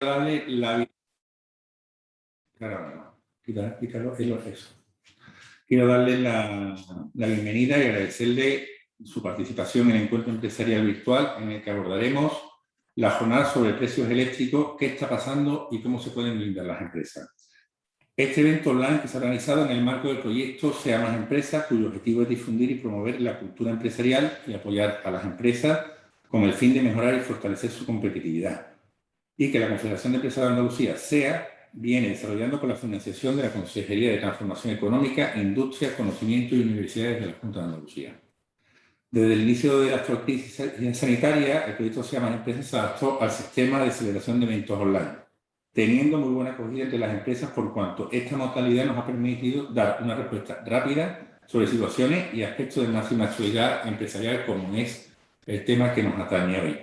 darle la... Eso. Quiero darle la bienvenida y agradecerle su participación en el encuentro empresarial virtual en el que abordaremos la jornada sobre precios eléctricos, qué está pasando y cómo se pueden blindar las empresas. Este evento online que se ha organizado en el marco del proyecto Sea Más Empresas, cuyo objetivo es difundir y promover la cultura empresarial y apoyar a las empresas con el fin de mejorar y fortalecer su competitividad. Y que la Confederación de Empresas de Andalucía, SEA, viene desarrollando con la financiación de la Consejería de Transformación Económica, Industria, Conocimiento y Universidades de la Junta de Andalucía. Desde el inicio de la actual crisis sanitaria, el proyecto Sea Más Empresas se adaptó al sistema de celebración de eventos online, teniendo muy buena acogida entre las empresas por cuanto esta modalidad nos ha permitido dar una respuesta rápida sobre situaciones y aspectos de máxima actualidad empresarial, como es el tema que nos atañe hoy.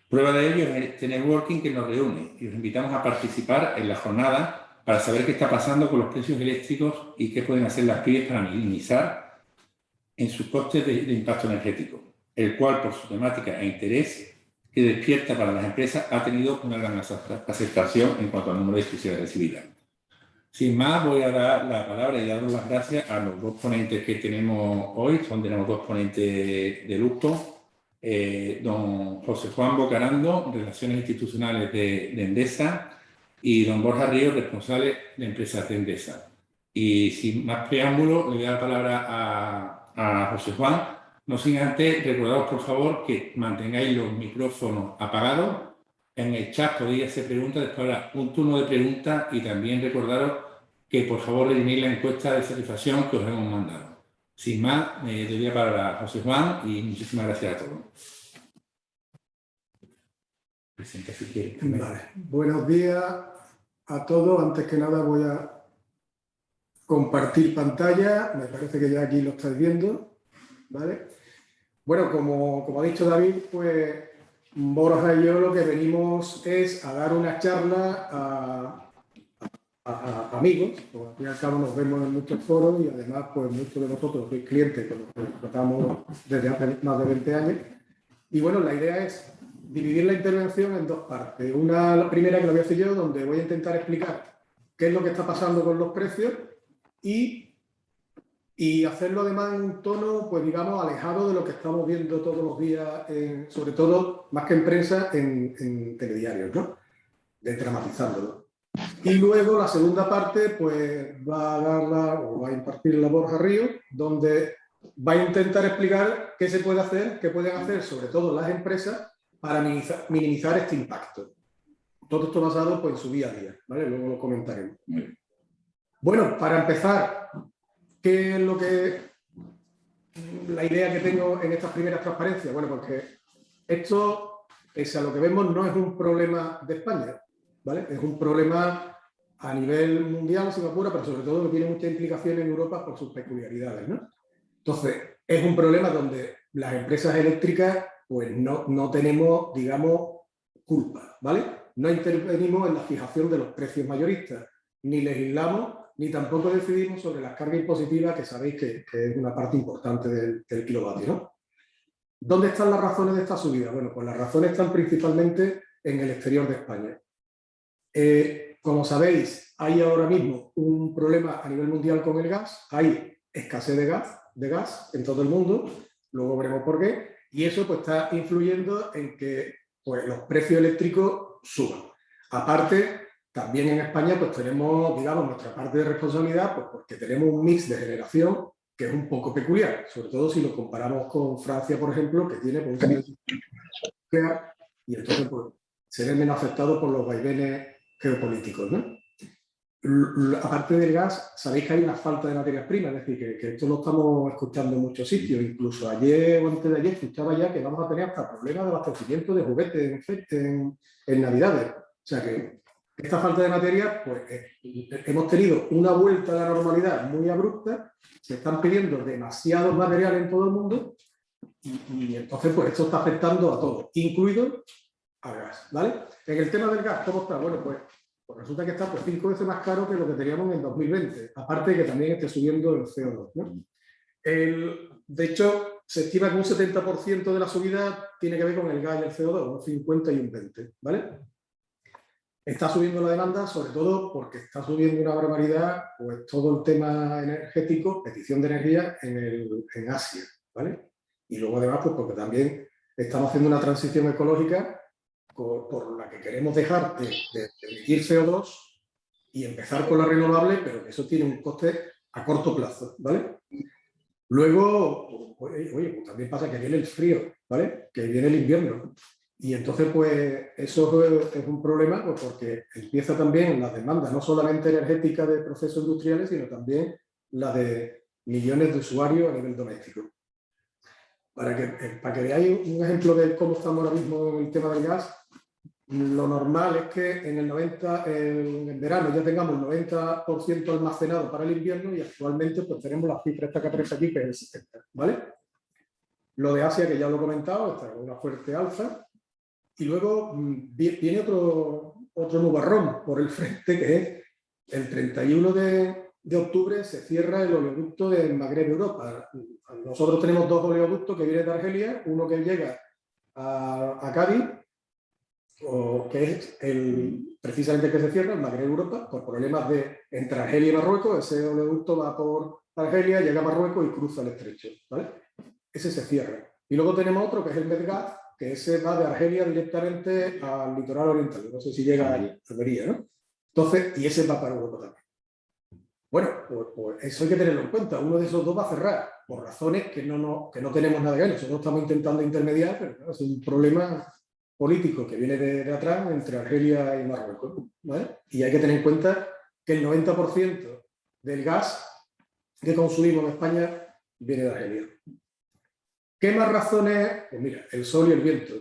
Prueba de ello es este networking que nos reúne y os invitamos a participar en la jornada para saber qué está pasando con los precios eléctricos y qué pueden hacer las pymes para minimizar en sus costes de impacto energético, el cual, por su temática e interés que despierta para las empresas, ha tenido una gran aceptación en cuanto al número de inscripciones recibidas. Sin más, voy a dar la palabra y daros las gracias a los dos ponentes que tenemos hoy. Tenemos dos ponentes de lujo. Don José Juan Bocarando, Relaciones Institucionales de Endesa, y don Borja Ríos, responsable de Empresas de Endesa. Y sin más preámbulo, le voy a dar la palabra a José Juan. No sin antes, recordaros por favor que mantengáis los micrófonos apagados. En el chat podéis hacer preguntas, después habrá un turno de preguntas y también recordaros que por favor rellenéis la encuesta de satisfacción que os hemos mandado. Sin más, le doy la palabra a José Juan y muchísimas gracias a todos. Presenta si quiere. Vale. Buenos días a todos. Antes que nada voy a compartir pantalla. Me parece que ya aquí lo estáis viendo. ¿Vale? Bueno, como ha dicho David, pues Borja y yo lo que venimos es a dar una charla a amigos, porque al fin y al cabo nos vemos en muchos foros y además pues muchos de nosotros sois clientes con los que tratamos desde hace más de 20 años. Y bueno, la idea es dividir la intervención en dos partes. La primera que lo voy a hacer yo, donde voy a intentar explicar qué es lo que está pasando con los precios y hacerlo además en un tono, pues digamos, alejado de lo que estamos viendo todos los días, sobre todo, más que en prensa, en telediarios, ¿no? Desdramatizándolo. Y luego la segunda parte, pues va a impartir la Borja Ríos, donde va a intentar explicar qué se puede hacer, qué pueden hacer, sobre todo las empresas, para minimizar este impacto. Todo esto basado pues, en su día a día, ¿vale? Luego lo comentaremos. Bueno, para empezar, ¿qué es la idea que tengo en estas primeras transparencias? Bueno, porque esto, pese a lo que vemos, no es un problema de España, ¿vale? Es un problema a nivel mundial, si me apura, pero sobre todo que tiene mucha implicación en Europa por sus peculiaridades, ¿no? Entonces, es un problema donde las empresas eléctricas pues no tenemos, digamos, culpa, ¿vale? No intervenimos en la fijación de los precios mayoristas, ni legislamos, ni tampoco decidimos sobre las cargas impositivas, que sabéis que es una parte importante del kilovatio, ¿no? ¿Dónde están las razones de esta subida? Bueno, pues las razones están principalmente en el exterior de España. Como sabéis, hay ahora mismo un problema a nivel mundial con el gas, hay escasez de gas en todo el mundo, luego veremos por qué, y eso pues está influyendo en que pues, los precios eléctricos suban. Aparte, también en España pues tenemos, digamos, nuestra parte de responsabilidad, pues porque tenemos un mix de generación que es un poco peculiar, sobre todo si lo comparamos con Francia, por ejemplo, que tiene pues, un y entonces pues, se ve menos afectado por los vaivenes geopolíticos, ¿no? Aparte del gas, sabéis que hay una falta de materias primas, es decir, que esto lo estamos escuchando en muchos sitios, incluso ayer o antes de ayer escuchaba ya que vamos a tener hasta problemas de abastecimiento de juguetes en Navidades. O sea que esta falta de materia, pues hemos tenido una vuelta a la normalidad muy abrupta, se están pidiendo demasiados materiales en todo el mundo y entonces pues esto está afectando a todos, incluido al gas, ¿vale? En el tema del gas, ¿cómo está? Bueno, pues resulta que está pues 5 veces más caro que lo que teníamos en 2020, aparte de que también esté subiendo el CO2, ¿no? De hecho, se estima que un 70% de la subida tiene que ver con el gas y el CO2, un 50 y un 20, ¿vale? Está subiendo la demanda, sobre todo porque está subiendo una barbaridad pues, todo el tema energético, petición de energía en Asia, ¿vale? Y luego además, pues porque también estamos haciendo una transición ecológica por la que queremos dejar de emitir CO2 y empezar con la renovable, pero que eso tiene un coste a corto plazo, ¿vale? Luego, oye, pues también pasa que viene el frío, ¿vale? Que viene el invierno. Y entonces, pues, eso es un problema, pues, porque empieza también las demandas, no solamente energéticas de procesos industriales, sino también la de millones de usuarios a nivel doméstico. Para que veáis un ejemplo de cómo estamos ahora mismo en el tema del gas, lo normal es que en verano ya tengamos el 90% almacenado para el invierno y actualmente pues tenemos las cifras que aparece aquí, que es el 70%, ¿vale? Lo de Asia, que ya lo he comentado, está en una fuerte alza. Y luego viene otro nubarrón por el frente, que es el 31 de octubre se cierra el oleoducto de Magreb Europa. Nosotros tenemos dos oleoductos que vienen de Argelia, uno que llega a Cádiz, que es precisamente el que se cierra, el Magreb Europa, por problemas entre Argelia y Marruecos. Ese oleoducto va por Argelia, llega a Marruecos y cruza el estrecho, ¿vale? Ese se cierra. Y luego tenemos otro que es el Medgaz, que ese va de Argelia directamente al litoral oriental. No sé si llega a Almería, ¿no? Entonces, y ese va para Europa también. Bueno, pues eso hay que tenerlo en cuenta. Uno de esos dos va a cerrar, por razones que no tenemos nada que ver. Nosotros estamos intentando intermediar, pero claro, es un problema político que viene de atrás entre Argelia y Marruecos, ¿vale? Y hay que tener en cuenta que el 90% del gas que consumimos en España viene de Argelia. ¿Qué más razones? Pues mira, el sol y el viento,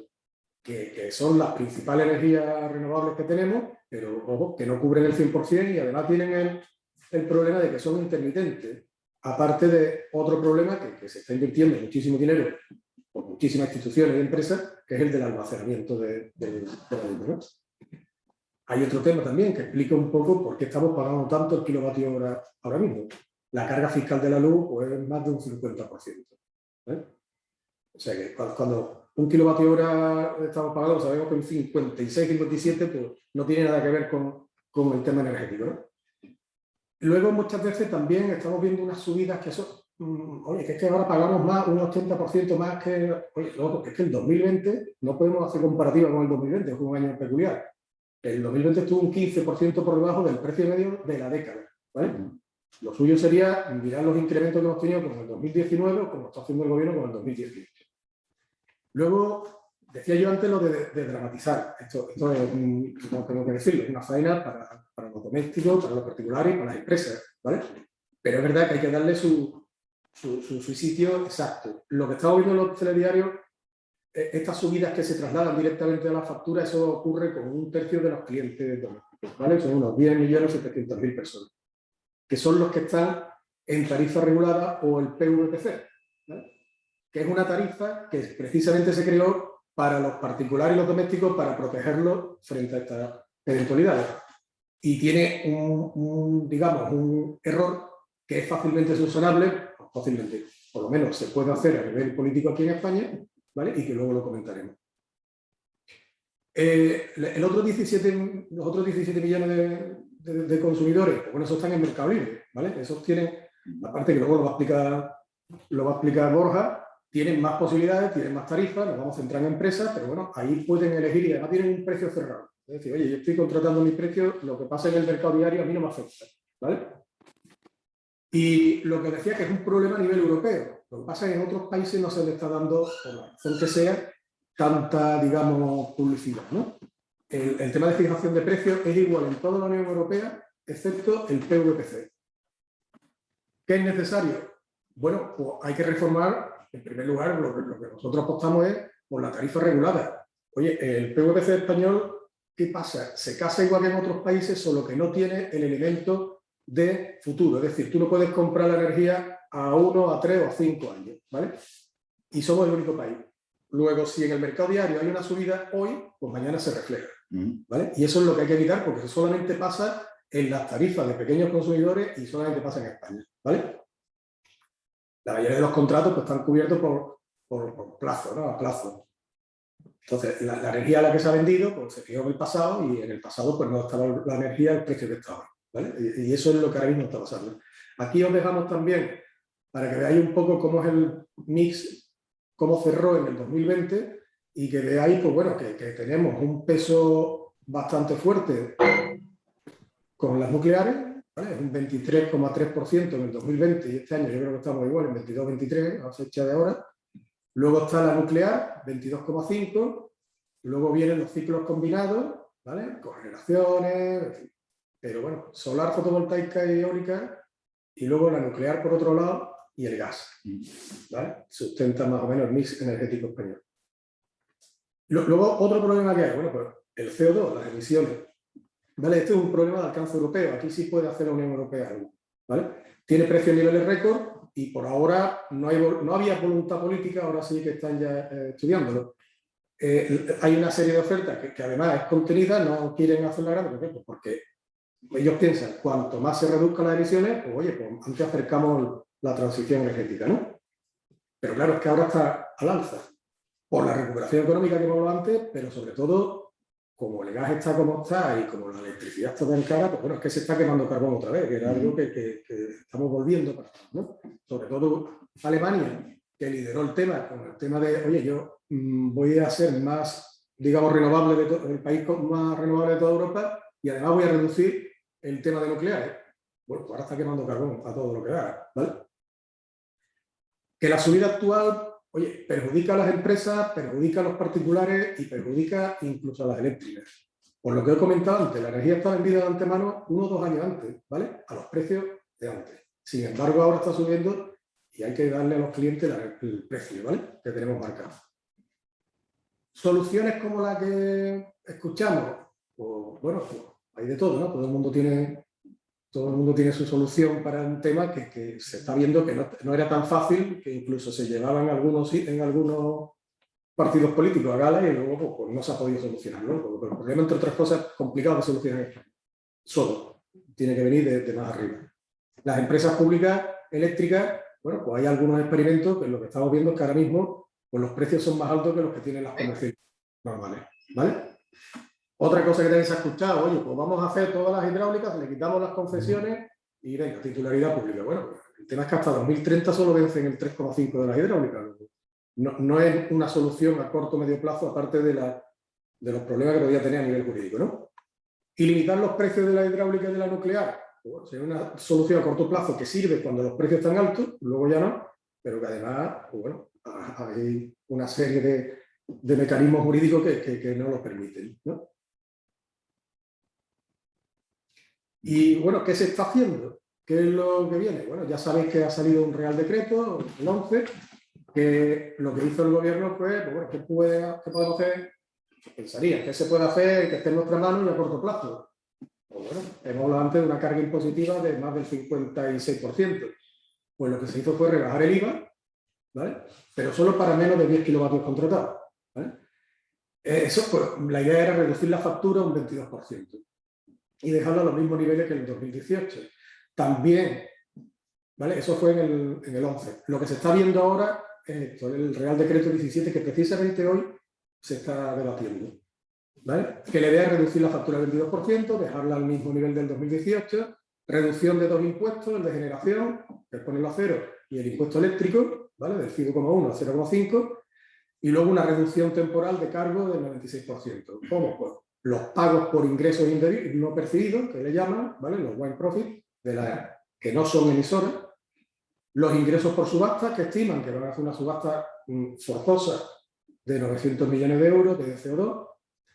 que son las principales energías renovables que tenemos, pero ojo, que no cubren el 100% y además tienen el problema de que son intermitentes, aparte de otro problema que se está invirtiendo muchísimo dinero por muchísimas instituciones y empresas, que es el del almacenamiento de la luz, ¿no? Hay otro tema también que explica un poco por qué estamos pagando tanto el kilovatio hora ahora mismo. La carga fiscal de la luz pues, es más de un 50%. ¿Eh? O sea que cuando un kilovatio hora estamos pagando, sabemos que un 56, 57 pues, no tiene nada que ver con el tema energético, ¿no? Luego muchas veces también estamos viendo unas subidas que son, oye, que es que ahora pagamos más, un 80% más que, oye, no, es que el 2020 no podemos hacer comparativa con el 2020, es un año peculiar. El 2020 estuvo un 15% por debajo del precio medio de la década, ¿vale? Lo suyo sería mirar los incrementos que hemos tenido con el 2019 o como está haciendo el gobierno con el 2018. Luego, decía yo antes lo de dramatizar. Esto es, no tengo que decirlo, es una faena para los domésticos, para los particulares y para las empresas, ¿vale? Pero es verdad que hay que darle su sitio exacto. Lo que estamos viendo en los telediarios, estas subidas que se trasladan directamente a la factura, eso ocurre con un tercio de los clientes domésticos, ¿vale? Son unos 10.700.000 personas, que son los que están en tarifa regulada o el PVPC, ¿vale? Que es una tarifa que precisamente se creó para los particulares y los domésticos para protegerlos frente a estas eventualidades. Y tiene digamos, un error que es fácilmente solucionable, fácilmente, por lo menos se puede hacer a nivel político aquí en España, ¿vale? Y que luego lo comentaremos. Los otros 17 millones de consumidores, pues bueno, esos están en Mercado Libre, ¿vale? Esos tienen, aparte que luego lo va a explicar Borja, tienen más posibilidades, tienen más tarifas, nos vamos a centrar en empresas, pero bueno, ahí pueden elegir y además tienen un precio cerrado. Es decir, oye, yo estoy contratando mi precio, lo que pasa en el mercado diario a mí no me afecta, ¿vale? Y lo que decía que es un problema a nivel europeo. Lo que pasa es que en otros países no se le está dando, por la razón que sea, tanta, digamos, publicidad, ¿no? El tema de fijación de precios es igual en toda la Unión Europea, excepto el PVPC. ¿Qué es necesario? Bueno, pues hay que reformar. En primer lugar, lo que nosotros apostamos es por la tarifa regulada. Oye, el PVPC español, ¿qué pasa? Se casa igual que en otros países, solo que no tiene el elemento de futuro. Es decir, tú no puedes comprar la energía a 1, a 3 o a 5 años, ¿vale? Y somos el único país. Luego, si en el mercado diario hay una subida hoy, pues mañana se refleja, ¿vale? Y eso es lo que hay que evitar porque solamente pasa en las tarifas de pequeños consumidores y solamente pasa en España, ¿vale? La mayoría de los contratos pues, están cubiertos por plazo, ¿no? A plazo. Entonces, la energía a la que se ha vendido pues, se fijó en el pasado y en el pasado pues, no estaba la energía al precio que estaba. ¿Vale? Y eso es lo que ahora mismo está pasando. Aquí os dejamos también, para que veáis un poco cómo es el mix, cómo cerró en el 2020 y que veáis pues, bueno, que tenemos un peso bastante fuerte con las nucleares, ¿vale? Es un 23,3% en el 2020 y este año yo creo que estamos igual en 22-23 a fecha de ahora. Luego está la nuclear, 22,5%. Luego vienen los ciclos combinados, ¿vale? Cogeneraciones, en fin. Pero bueno, solar, fotovoltaica y eólica, y luego la nuclear por otro lado y el gas, ¿vale? Sustenta más o menos el mix energético español. Luego, otro problema que hay, bueno, pues el CO2, las emisiones. ¿Vale? Este es un problema de alcance europeo. Aquí sí puede hacer la Unión Europea algo, ¿vale? Tiene precios a niveles récord y por ahora no había voluntad política, ahora sí que están ya estudiándolo. Hay una serie de ofertas que además es contenida, no quieren hacerla grande. ¿Por qué? Pues porque ellos piensan, cuanto más se reduzcan las emisiones, pues oye, pues antes acercamos la transición energética, ¿no? Pero claro, es que ahora está al alza, por la recuperación económica que hemos hablado antes, pero sobre todo, como el gas está como está y como la electricidad está tan cara, pues bueno, es que se está quemando carbón otra vez, que era algo que estamos volviendo para atrás, ¿no? Sobre todo Alemania, que lideró el tema, con el tema de, oye, yo voy a ser más, digamos, renovable, el país más renovable de toda Europa, y además voy a reducir el tema de nucleares. Bueno, pues ahora está quemando carbón a todo lo que da, ¿vale? Que la subida actual, oye, perjudica a las empresas, perjudica a los particulares y perjudica incluso a las eléctricas. Por lo que he comentado antes, la energía está vendida de antemano 1 o 2 años antes, ¿vale? A los precios de antes. Sin embargo, ahora está subiendo y hay que darle a los clientes el precio, ¿vale? Que tenemos marcado. Soluciones como la que escuchamos, pues, bueno, pues hay de todo, ¿no? Todo el mundo tiene su solución para un tema que se está viendo que no era tan fácil, que incluso se llevaban en algunos partidos políticos a gala y luego pues, no se ha podido solucionar, ¿no? Porque el problema, entre otras cosas, es complicado de solucionar solo. Tiene que venir de más arriba. Las empresas públicas eléctricas, bueno, pues hay algunos experimentos que lo que estamos viendo es que ahora mismo pues, los precios son más altos que los que tienen las comerciales normales, ¿vale? Otra cosa que tenéis escuchado, oye, pues vamos a hacer todas las hidráulicas, le quitamos las concesiones y venga, titularidad pública. Bueno, pues el tema es que hasta 2030 solo vencen el 3,5% de las hidráulicas. No es una solución a corto o medio plazo, aparte de los problemas que podría tener a nivel jurídico, ¿no? Y limitar los precios de la hidráulica y de la nuclear, bueno, sería una solución a corto plazo que sirve cuando los precios están altos, luego ya no, pero que además, pues bueno, hay una serie de mecanismos jurídicos que no lo permiten, ¿no? Y bueno, ¿qué se está haciendo? ¿Qué es lo que viene? Bueno, ya sabéis que ha salido un Real Decreto, el 11, que lo que hizo el gobierno fue, pues bueno, ¿qué podemos hacer? Pensaría, ¿qué se puede hacer que esté en nuestra mano y a corto plazo? Pues bueno, hemos hablado antes de una carga impositiva de más del 56%. Pues lo que se hizo fue rebajar el IVA, ¿vale? Pero solo para menos de 10 kilovatios contratados, ¿vale? Eso, pues, la idea era reducir la factura un 22%. Y dejarlo a los mismos niveles que en el 2018. También, ¿vale? Eso fue en el 11. Lo que se está viendo ahora es el Real Decreto 17, que precisamente hoy se está debatiendo, ¿vale? Que la idea es reducir la factura al 22%, dejarla al mismo nivel del 2018, reducción de 2 impuestos, el de generación, que es ponerlo a 0, y el impuesto eléctrico, ¿vale? Del 5,1 a 0,5, y luego una reducción temporal de cargo del 96%. ¿Cómo? Pues los pagos por ingresos no percibidos, que le llaman, ¿vale? Los white profit, que no son emisoras, los ingresos por subasta, que estiman que van a hacer una subasta forzosa de 900 millones de euros de CO2,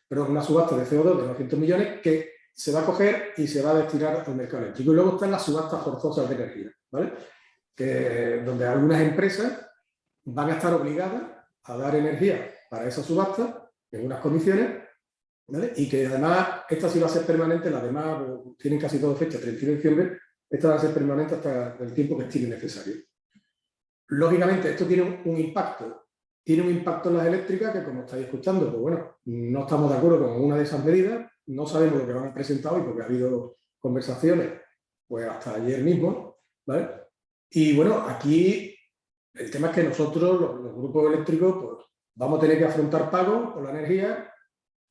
pero una subasta de CO2 de 900 millones que se va a coger y se va a destinar al mercado eléctrico. Y luego están las subastas forzosas de energía, ¿vale? Donde algunas empresas van a estar obligadas a dar energía para esa subasta en unas condiciones, ¿vale? Y que además, esta sí va a ser permanente, las demás tienen casi todo fecha, 31 de diciembre, esta va a ser permanente hasta el tiempo que estime necesario. Lógicamente, esto tiene un impacto. Tiene un impacto en las eléctricas que, como estáis escuchando, pues bueno, no estamos de acuerdo con una de esas medidas, no sabemos lo que van a presentar hoy porque ha habido conversaciones pues hasta ayer mismo, ¿vale? Y bueno, aquí el tema es que nosotros, los grupos eléctricos, pues vamos a tener que afrontar pagos por la energía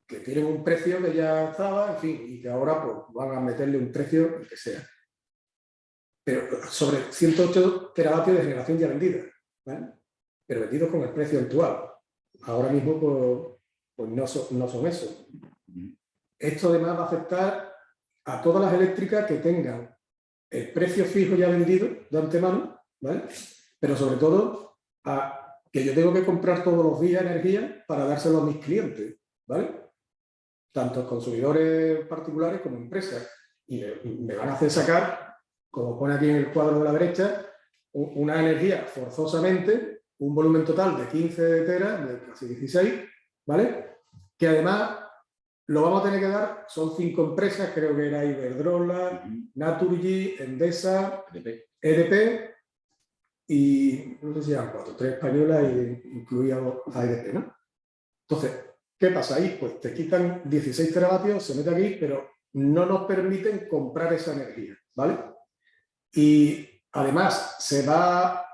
que tienen un precio que ya estaba, en fin, y que ahora pues, van a meterle un precio que sea. Pero sobre 108 teravatios de generación ya vendida, ¿vale? Pero vendidos con el precio actual. Ahora mismo pues no son eso. Esto además va a afectar a todas las eléctricas que tengan el precio fijo ya vendido de antemano, ¿vale? Pero sobre todo a que yo tengo que comprar todos los días energía para dárselo a mis clientes, ¿vale? Tanto consumidores particulares como empresas. Y me van a hacer sacar, como pone aquí en el cuadro de la derecha, una energía forzosamente, un volumen total de 15 teras, de casi 16, ¿vale? Que además lo vamos a tener que dar, son 5 empresas, creo que era Iberdrola, Naturgy, Endesa, EDP y no sé si eran 4, 3 españolas e incluíamos a EDP, ¿no? Entonces, ¿qué pasa ahí? Pues te quitan 16 teravatios, se mete aquí, pero no nos permiten comprar esa energía, ¿vale? Y además se va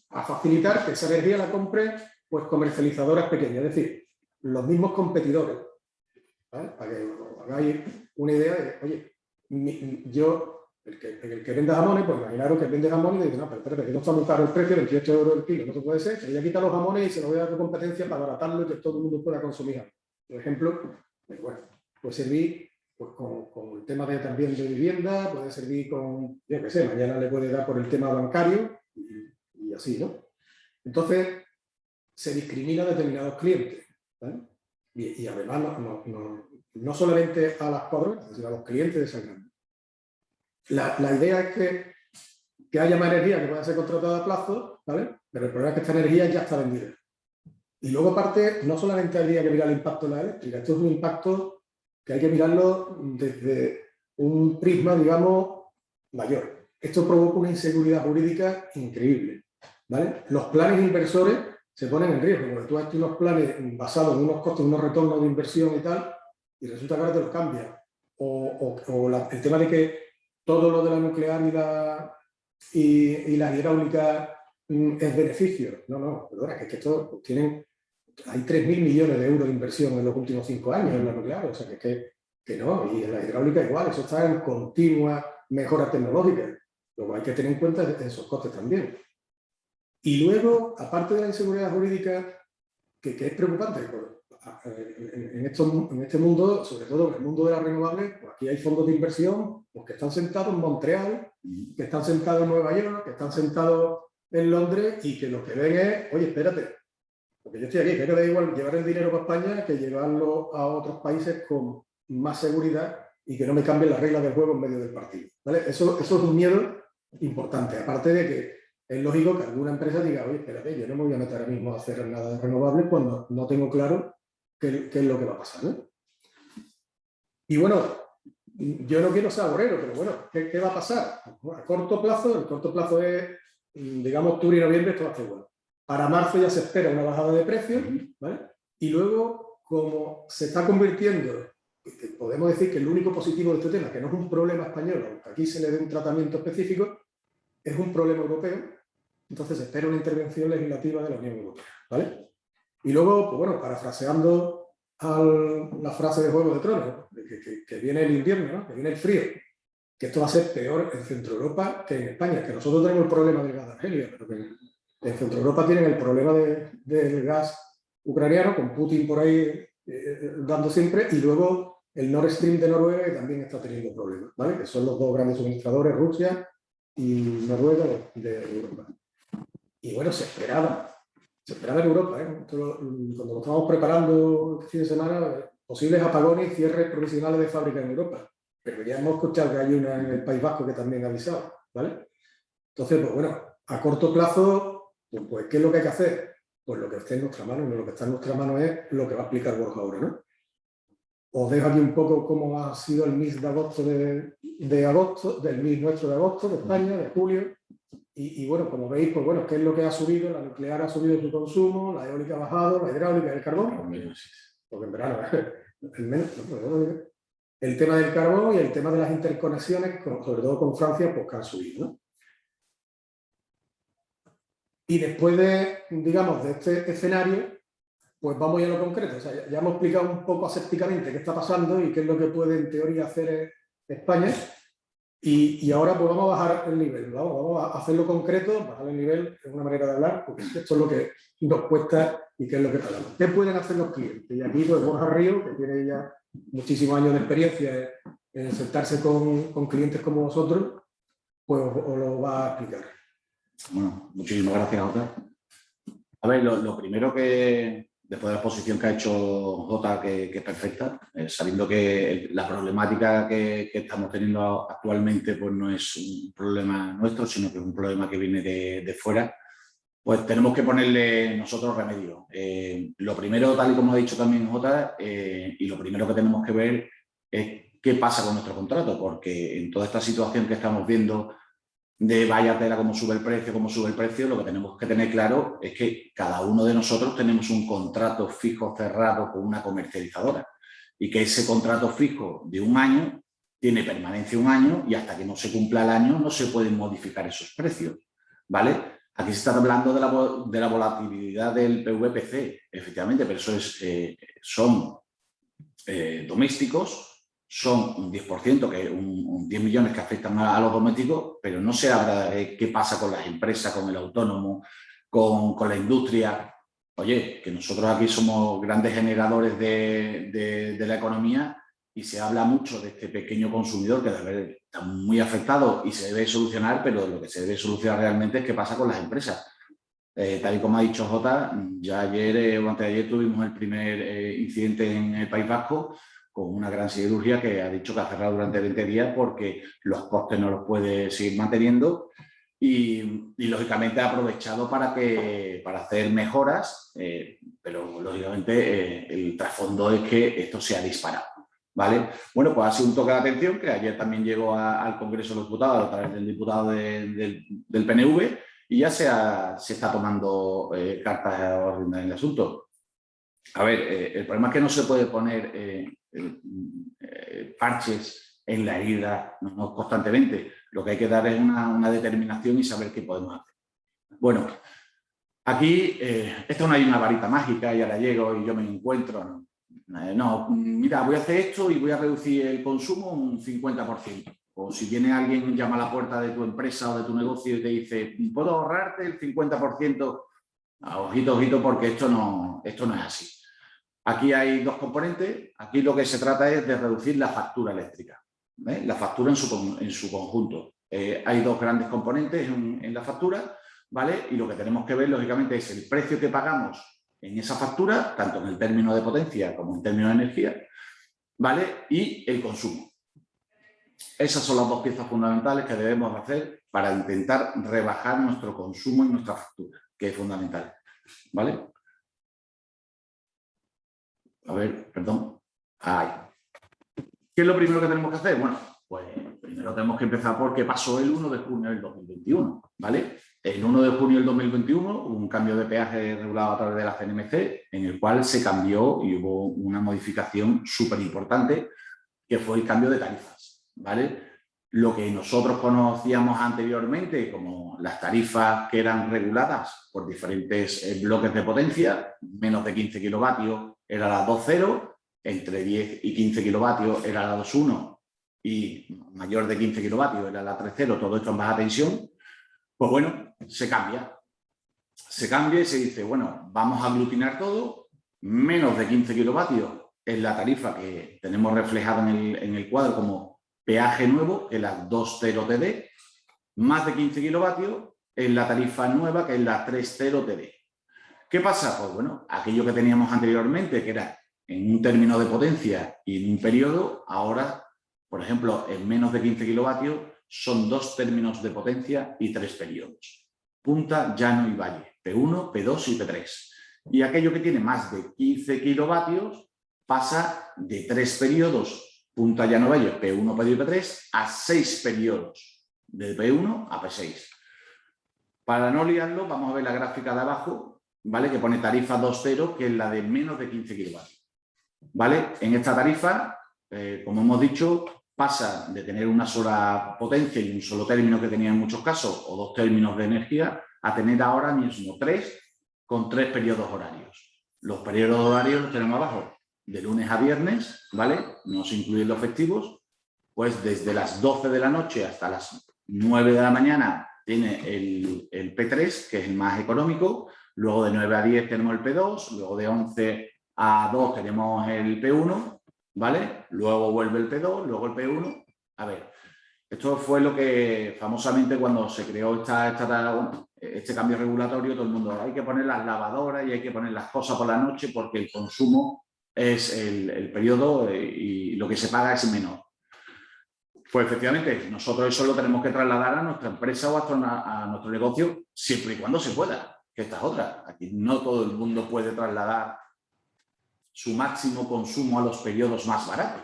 a facilitar que esa energía la compren pues comercializadoras pequeñas, es decir, los mismos competidores, ¿vale? Para que os hagáis una idea de, oye, el que vende jamones, pues imaginaros que vende jamones y dice, no, pero espérate, que no está muy caro el precio, 28 euros el kilo, no se puede ser, que ella quita los jamones y se los voy a dar de competencia para abaratarlo y que todo el mundo pueda consumir jamón. Por ejemplo, bueno, puede servir pues, con el tema también de vivienda, puede servir con, yo qué sé, mañana le puede dar por el tema bancario y así, ¿no? Entonces, se discrimina a determinados clientes, ¿vale? Y además no solamente a las cuadronas, sino a los clientes de esa grande. La idea es que haya más energía que pueda ser contratada a plazo, ¿vale? Pero el problema es que esta energía ya está vendida. Y luego, aparte, no solamente habría que mirar el impacto en la eléctrica, esto es un impacto que hay que mirarlo desde un prisma, digamos, mayor. Esto provoca una inseguridad jurídica increíble, ¿vale? Los planes inversores se ponen en riesgo, porque tú haces unos planes basados en unos costes, unos retornos de inversión y tal, y resulta que ahora te los cambian. El tema de que todo lo de la nuclear y la hidráulica es beneficio. No, perdona, que esto hay 3.000 millones de euros de inversión en los últimos 5 años en la nuclear, o sea que no, y en la hidráulica igual, eso está en continua mejora tecnológica. Lo que hay que tener en cuenta es esos costes también. Y luego, aparte de la inseguridad jurídica, que es preocupante, en este mundo, sobre todo en el mundo de las renovables, pues aquí hay fondos de inversión pues, que están sentados en Montreal, que están sentados en Nueva York, que están sentados en Londres y que lo que ven es, oye, espérate, porque yo estoy aquí, que da igual llevar el dinero para España que llevarlo a otros países con más seguridad y que no me cambien las reglas del juego en medio del partido, ¿vale? Eso es un miedo importante, aparte de que es lógico que alguna empresa diga, oye, espérate, yo no me voy a meter ahora mismo a hacer nada de renovables cuando no tengo claro qué es lo que va a pasar, ¿no? Y bueno, yo no quiero ser agorero, pero bueno, ¿qué va a pasar? A corto plazo, el corto plazo es, digamos, octubre y noviembre, esto va a estar igual. Para marzo ya se espera una bajada de precios, ¿vale? Y luego, como se está convirtiendo, podemos decir que el único positivo de este tema, que no es un problema español, aunque aquí se le dé un tratamiento específico, es un problema europeo, entonces se espera una intervención legislativa de la Unión Europea, ¿vale? Y luego, pues bueno, parafraseando la frase de Juego de Tronos, que viene el invierno, ¿no? Que viene el frío, que esto va a ser peor en Centro Europa que en España, que nosotros tenemos el problema del gas de Argelia, pero que en Centro Europa tienen el problema del gas ucraniano, con Putin por ahí dando siempre, y luego el Nord Stream de Noruega, que también está teniendo problemas, ¿vale? Que son los dos grandes suministradores, Rusia y Noruega de Europa. Y bueno, se esperaba en Europa, ¿eh? Cuando lo estábamos preparando este fin de semana, posibles apagones y cierres provisionales de fábricas en Europa. Pero ya hemos escuchado que hay una en el País Vasco que también ha avisado, ¿vale? Entonces, pues bueno, a corto plazo, pues ¿qué es lo que hay que hacer? Pues lo que esté en nuestra mano, y lo que está en nuestra mano es lo que va a explicar Borja ahora, ¿no? Os dejo aquí un poco cómo ha sido el mes de agosto de agosto, del mes nuestro de agosto, de España, de julio. Y bueno, como veis, pues bueno, ¿qué es lo que ha subido? La nuclear ha subido su consumo, la eólica ha bajado, la hidráulica, el carbón. Porque en verano, el tema del carbón y el tema de las interconexiones, sobre todo con Francia, pues que han subido, ¿no? Y después de, digamos, de este escenario, pues vamos ya a lo concreto. O sea, ya hemos explicado un poco asépticamente qué está pasando y qué es lo que puede en teoría hacer España. Y ahora pues vamos a bajar el nivel, ¿no? Vamos a hacerlo concreto, bajar el nivel, es una manera de hablar, porque esto es lo que nos cuesta y qué es lo que pagamos. ¿Qué pueden hacer los clientes? Y aquí pues Borja Río, que tiene ya muchísimos años de experiencia en sentarse con clientes como vosotros, pues os lo va a explicar. Bueno, muchísimas gracias, Jota. A ver, lo primero que, después de la exposición que ha hecho Jota, que es perfecta, sabiendo que la problemática que estamos teniendo actualmente pues no es un problema nuestro, sino que es un problema que viene de fuera, pues tenemos que ponerle nosotros remedio. Lo primero, tal y como ha dicho también Jota, y lo primero que tenemos que ver es qué pasa con nuestro contrato, porque en toda esta situación que estamos viendo de vaya tela, cómo sube el precio, lo que tenemos que tener claro es que cada uno de nosotros tenemos un contrato fijo cerrado con una comercializadora y que ese contrato fijo de un año tiene permanencia un año y hasta que no se cumpla el año no se pueden modificar esos precios, ¿vale? Aquí se está hablando de la volatilidad del PVPC, efectivamente, pero eso son domésticos, son un 10%, que un 10 millones que afectan a los domésticos, pero no se habla de qué pasa con las empresas, con el autónomo, con la industria. Oye, que nosotros aquí somos grandes generadores de la economía y se habla mucho de este pequeño consumidor que debe estar muy afectado y se debe solucionar, pero lo que se debe solucionar realmente es qué pasa con las empresas. Tal y como ha dicho Jota, ya ayer o antes de ayer tuvimos el primer incidente en el País Vasco con una gran siderurgia que ha dicho que ha cerrado durante 20 días porque los costes no los puede seguir manteniendo y lógicamente ha aprovechado para hacer mejoras, pero lógicamente el trasfondo es que esto se ha disparado, ¿vale? Bueno, pues ha sido un toque de atención que ayer también llegó al Congreso de los Diputados a través del diputado del PNV y ya se está tomando cartas en el asunto. A ver, el problema es que no se puede poner parches en la herida no constantemente. Lo que hay que dar es una determinación y saber qué podemos hacer. Bueno, aquí esto no hay una varita mágica y ahora llego y yo me encuentro. No, mira, voy a hacer esto y voy a reducir el consumo un 50%. O si viene alguien, llama a la puerta de tu empresa o de tu negocio y te dice, ¿puedo ahorrarte el 50%? Ojito, ojito, porque esto no es así. Aquí hay dos componentes. Aquí lo que se trata es de reducir la factura eléctrica, ¿eh? La factura en su conjunto. Hay dos grandes componentes en la factura, ¿vale? Y lo que tenemos que ver, lógicamente, es el precio que pagamos en esa factura, tanto en el término de potencia como en términos de energía, ¿vale? Y el consumo. Esas son las dos piezas fundamentales que debemos hacer para intentar rebajar nuestro consumo y nuestra factura, que es fundamental, ¿vale? A ver, perdón. Ahí. ¿Qué es lo primero que tenemos que hacer? Bueno, pues primero tenemos que empezar por qué pasó el 1 de junio del 2021, ¿vale? El 1 de junio del 2021 hubo un cambio de peaje regulado a través de la CNMC en el cual se cambió y hubo una modificación súper importante que fue el cambio de tarifas, ¿vale? Lo que nosotros conocíamos anteriormente como las tarifas que eran reguladas por diferentes bloques de potencia, menos de 15 kilovatios era la 2.0, entre 10 y 15 kilovatios era la 2.1 y mayor de 15 kilovatios era la 3.0, todo esto en baja tensión, pues bueno, se cambia. Se cambia y se dice, bueno, vamos a aglutinar todo, menos de 15 kilovatios es la tarifa que tenemos reflejada en el cuadro como peaje nuevo, que es la 2.0 TD, más de 15 kilovatios es la tarifa nueva, que es la 3.0 TD. ¿Qué pasa? Pues bueno, aquello que teníamos anteriormente, que era en un término de potencia y en un periodo, ahora, por ejemplo, en menos de 15 kilovatios, son 2 términos de potencia y 3 periodos. Punta, llano y valle, P1, P2 y P3. Y aquello que tiene más de 15 kilovatios pasa de 3 periodos, punta, llano, valle, P1, P2 y P3, a 6 periodos, de P1 a P6. Para no liarlo, vamos a ver la gráfica de abajo, ¿vale? Que pone tarifa 2.0, que es la de menos de 15 kilovatios. ¿Vale? En esta tarifa, como hemos dicho, pasa de tener una sola potencia y un solo término que tenía en muchos casos, o 2 términos de energía, a tener ahora mismo 3 con 3 periodos horarios. Los periodos horarios los tenemos abajo, de lunes a viernes, ¿vale? No se incluyen los festivos, pues desde las 12 de la noche hasta las 9 de la mañana tiene el P3, que es el más económico, luego de 9 a 10 tenemos el P2, luego de 11 a 2 tenemos el P1, ¿vale? Luego vuelve el P2, luego el P1. A ver, esto fue lo que famosamente cuando se creó este cambio regulatorio, todo el mundo, hay que poner las lavadoras y hay que poner las cosas por la noche porque el consumo es el periodo y lo que se paga es menor. Pues efectivamente, nosotros eso lo tenemos que trasladar a nuestra empresa o a nuestro negocio siempre y cuando se pueda, que esta es otra. Aquí no todo el mundo puede trasladar su máximo consumo a los periodos más baratos,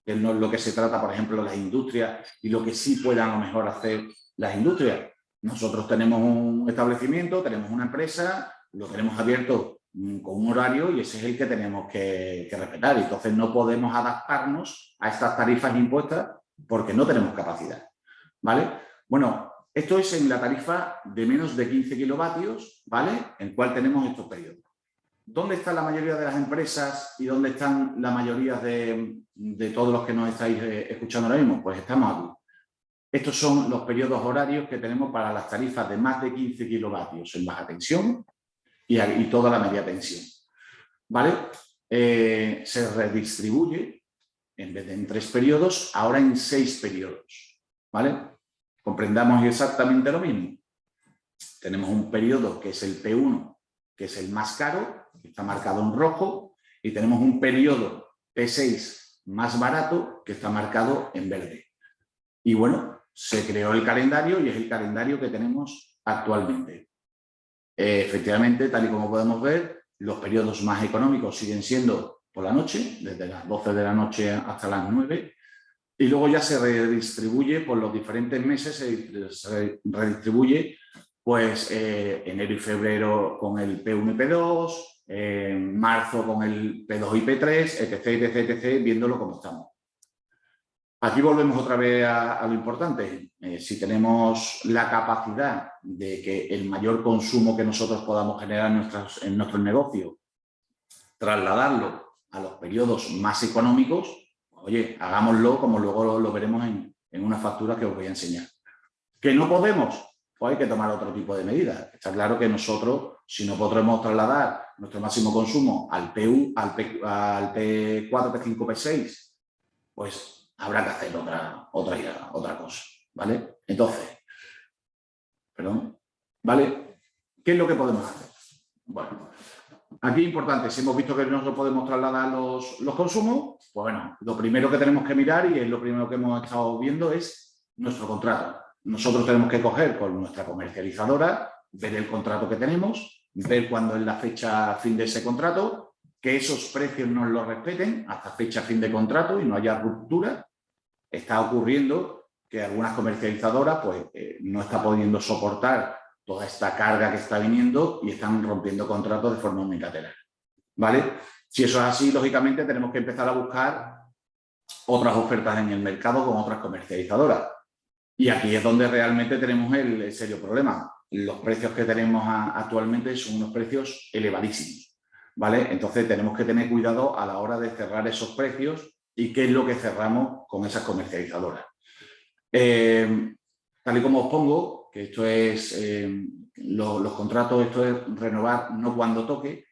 que no es lo que se trata, por ejemplo, las industrias y lo que sí puedan a lo mejor hacer las industrias. Nosotros tenemos un establecimiento, tenemos una empresa, lo tenemos abierto con un horario y ese es el que tenemos que respetar. Entonces no podemos adaptarnos a estas tarifas impuestas porque no tenemos capacidad, ¿vale? Bueno, esto es en la tarifa de menos de 15 kilovatios, ¿vale? En cual tenemos estos periodos. ¿Dónde están la mayoría de las empresas y dónde están la mayoría de todos los que nos estáis escuchando ahora mismo? Pues estamos aquí. Estos son los periodos horarios que tenemos para las tarifas de más de 15 kilovatios en baja tensión y toda la media tensión, ¿vale? Se redistribuye, en vez de en 3 periodos, ahora en 6 periodos, ¿vale? Comprendamos exactamente lo mismo. Tenemos un periodo que es el P1, que es el más caro, que está marcado en rojo, y tenemos un periodo P6 más barato, que está marcado en verde. Y bueno, se creó el calendario y es el calendario que tenemos actualmente. Efectivamente, tal y como podemos ver, los periodos más económicos siguen siendo por la noche, desde las 12 de la noche hasta las 9, y luego ya se redistribuye por los diferentes meses, se redistribuye pues enero y febrero con el P1 y P2, marzo con el P2 y P3, etc, viéndolo como estamos. Aquí volvemos otra vez a lo importante. Si tenemos la capacidad de que el mayor consumo que nosotros podamos generar en nuestro negocio, trasladarlo a los periodos más económicos, oye, hagámoslo como luego lo veremos en una factura que os voy a enseñar. ¿Que no podemos? Pues hay que tomar otro tipo de medidas. Está claro que nosotros, si no podremos trasladar nuestro máximo consumo al P4, P5, P6, pues habrá que hacer otra cosa, ¿vale? Entonces, ¿vale? ¿Qué es lo que podemos hacer? Bueno, aquí es importante, si hemos visto que no podemos trasladar los consumos, pues bueno, lo primero que tenemos que mirar, y es lo primero que hemos estado viendo, es nuestro contrato. Nosotros tenemos que coger con nuestra comercializadora, ver el contrato que tenemos, ver cuándo es la fecha fin de ese contrato, que esos precios nos los respeten hasta fecha fin de contrato y no haya ruptura. Está ocurriendo que algunas comercializadoras pues, no están pudiendo soportar toda esta carga que está viniendo y están rompiendo contratos de forma unilateral, ¿vale? Si eso es así, lógicamente tenemos que empezar a buscar otras ofertas en el mercado con otras comercializadoras. Y aquí es donde realmente tenemos el serio problema. Los precios que tenemos actualmente son unos precios elevadísimos, ¿vale? Entonces tenemos que tener cuidado a la hora de cerrar esos precios y qué es lo que cerramos con esas comercializadoras. Tal y como os pongo, que esto es los contratos, esto es renovar no cuando toque.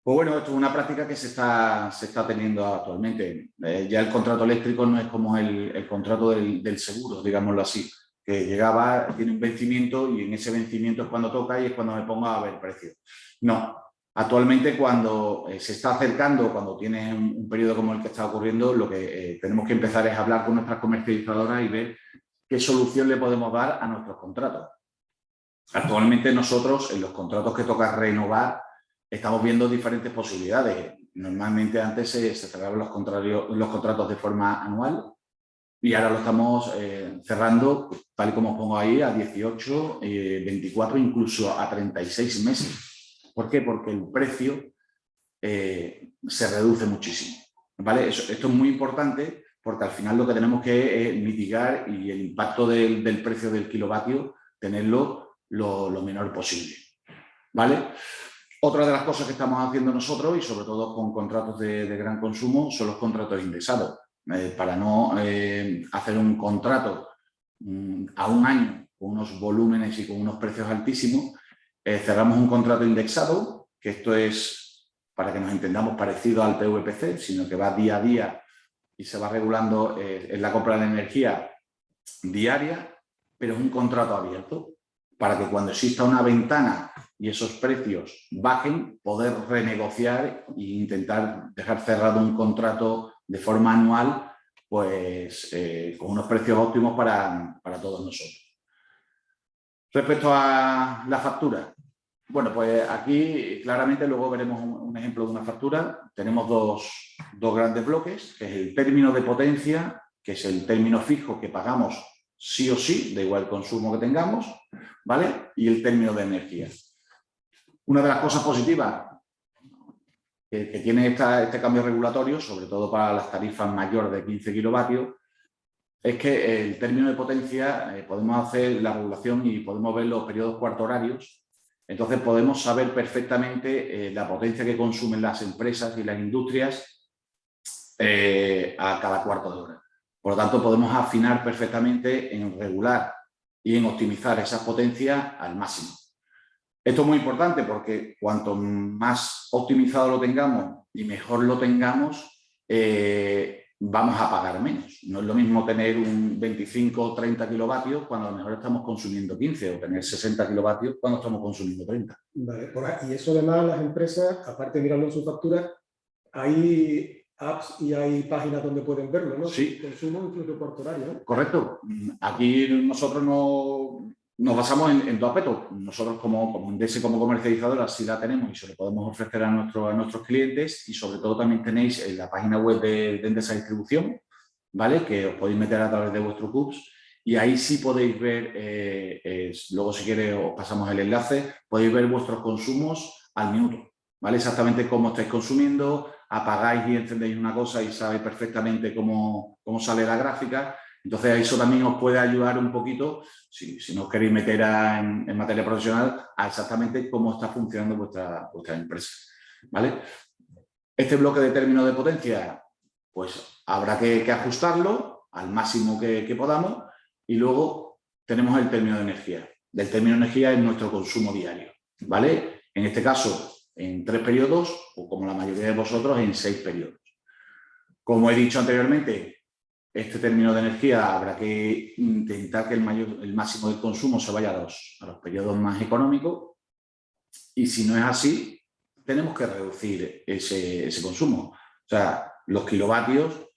Pues bueno, esto es una práctica que se está teniendo actualmente. Ya el contrato eléctrico no es como el contrato del seguro, digámoslo así, que llegaba, tiene un vencimiento y en ese vencimiento es cuando toca y es cuando me pongo a ver precios. No, actualmente cuando se está acercando, cuando tiene un periodo como el que está ocurriendo, lo que tenemos que empezar es hablar con nuestras comercializadoras y ver qué solución le podemos dar a nuestros contratos. Actualmente nosotros, en los contratos que toca renovar, estamos viendo diferentes posibilidades. Normalmente antes se cerraban los contratos de forma anual y ahora lo estamos cerrando, tal y como os pongo ahí, a 18, 24, incluso a 36 meses. ¿Por qué? Porque el precio se reduce muchísimo, ¿vale? Esto es muy importante porque al final lo que tenemos que mitigar y el impacto del precio del kilovatio, tenerlo lo menor posible, ¿vale? Otra de las cosas que estamos haciendo nosotros, y sobre todo con contratos de gran consumo, son los contratos indexados. Para no hacer un contrato a un año con unos volúmenes y con unos precios altísimos, cerramos un contrato indexado, que esto es, para que nos entendamos, parecido al PVPC, sino que va día a día y se va regulando en la compra de energía diaria, pero es un contrato abierto, para que cuando exista una ventana y esos precios bajen, poder renegociar e intentar dejar cerrado un contrato de forma anual, pues con unos precios óptimos para todos nosotros. Respecto a la factura, bueno, pues aquí claramente luego veremos un ejemplo de una factura. Tenemos dos grandes bloques, que es el término de potencia, que es el término fijo que pagamos sí o sí, da igual el consumo que tengamos, ¿vale? Y el término de energía. Una de las cosas positivas que tiene este cambio regulatorio, sobre todo para las tarifas mayores de 15 kilovatios, es que el término de potencia podemos hacer la regulación y podemos ver los periodos cuarto horarios. Entonces podemos saber perfectamente la potencia que consumen las empresas y las industrias a cada cuarto de hora. Por lo tanto, podemos afinar perfectamente en regular y en optimizar esas potencias al máximo. Esto es muy importante porque cuanto más optimizado lo tengamos y mejor lo tengamos, vamos a pagar menos. No es lo mismo tener un 25 o 30 kilovatios cuando a lo mejor estamos consumiendo 15, o tener 60 kilovatios cuando estamos consumiendo 30. Vale, y eso además las empresas, aparte de mirarlo en su factura, hay apps y hay páginas donde pueden verlo, ¿no? Sí. Consumo incluso cuarto horario, ¿no? Correcto. Aquí nosotros nos basamos en dos aspectos. Nosotros como Endesa, como comercializadora, sí la tenemos y se lo podemos ofrecer a nuestros clientes, y sobre todo también tenéis en la página web de Endesa Distribución, ¿vale? Que os podéis meter a través de vuestro CUPS y ahí sí podéis ver, luego si queréis os pasamos el enlace, podéis ver vuestros consumos al minuto, ¿vale? Exactamente cómo estáis consumiendo, apagáis y encendéis una cosa y sabéis perfectamente cómo sale la gráfica. Entonces eso también os puede ayudar un poquito, si no os queréis meter en materia profesional, a exactamente cómo está funcionando vuestra empresa, ¿vale? Este bloque de término de potencia, pues habrá que ajustarlo al máximo que podamos, y luego tenemos el término de energía. Del término de energía es nuestro consumo diario, ¿vale? En este caso, en 3 periodos, o como la mayoría de vosotros, en 6 periodos. Como he dicho anteriormente, este término de energía habrá que intentar que el máximo del consumo se vaya a los periodos más económicos, y si no es así, tenemos que reducir ese consumo. O sea, los kilovatios,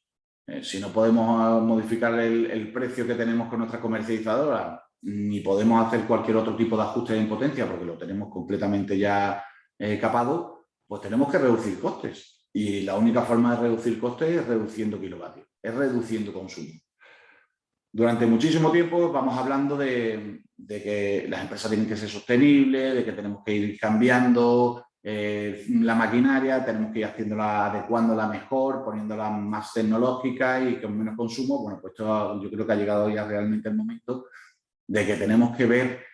si no podemos modificar el precio que tenemos con nuestra comercializadora, ni podemos hacer cualquier otro tipo de ajuste en potencia porque lo tenemos completamente ya capado, pues tenemos que reducir costes. Y la única forma de reducir costes es reduciendo kilovatios, es reduciendo consumo. Durante muchísimo tiempo vamos hablando de que las empresas tienen que ser sostenibles, de que tenemos que ir cambiando la maquinaria, tenemos que ir haciéndola, adecuándola mejor, poniéndola más tecnológica y con menos consumo. Bueno, pues esto, yo creo que ha llegado ya realmente el momento de que tenemos que ver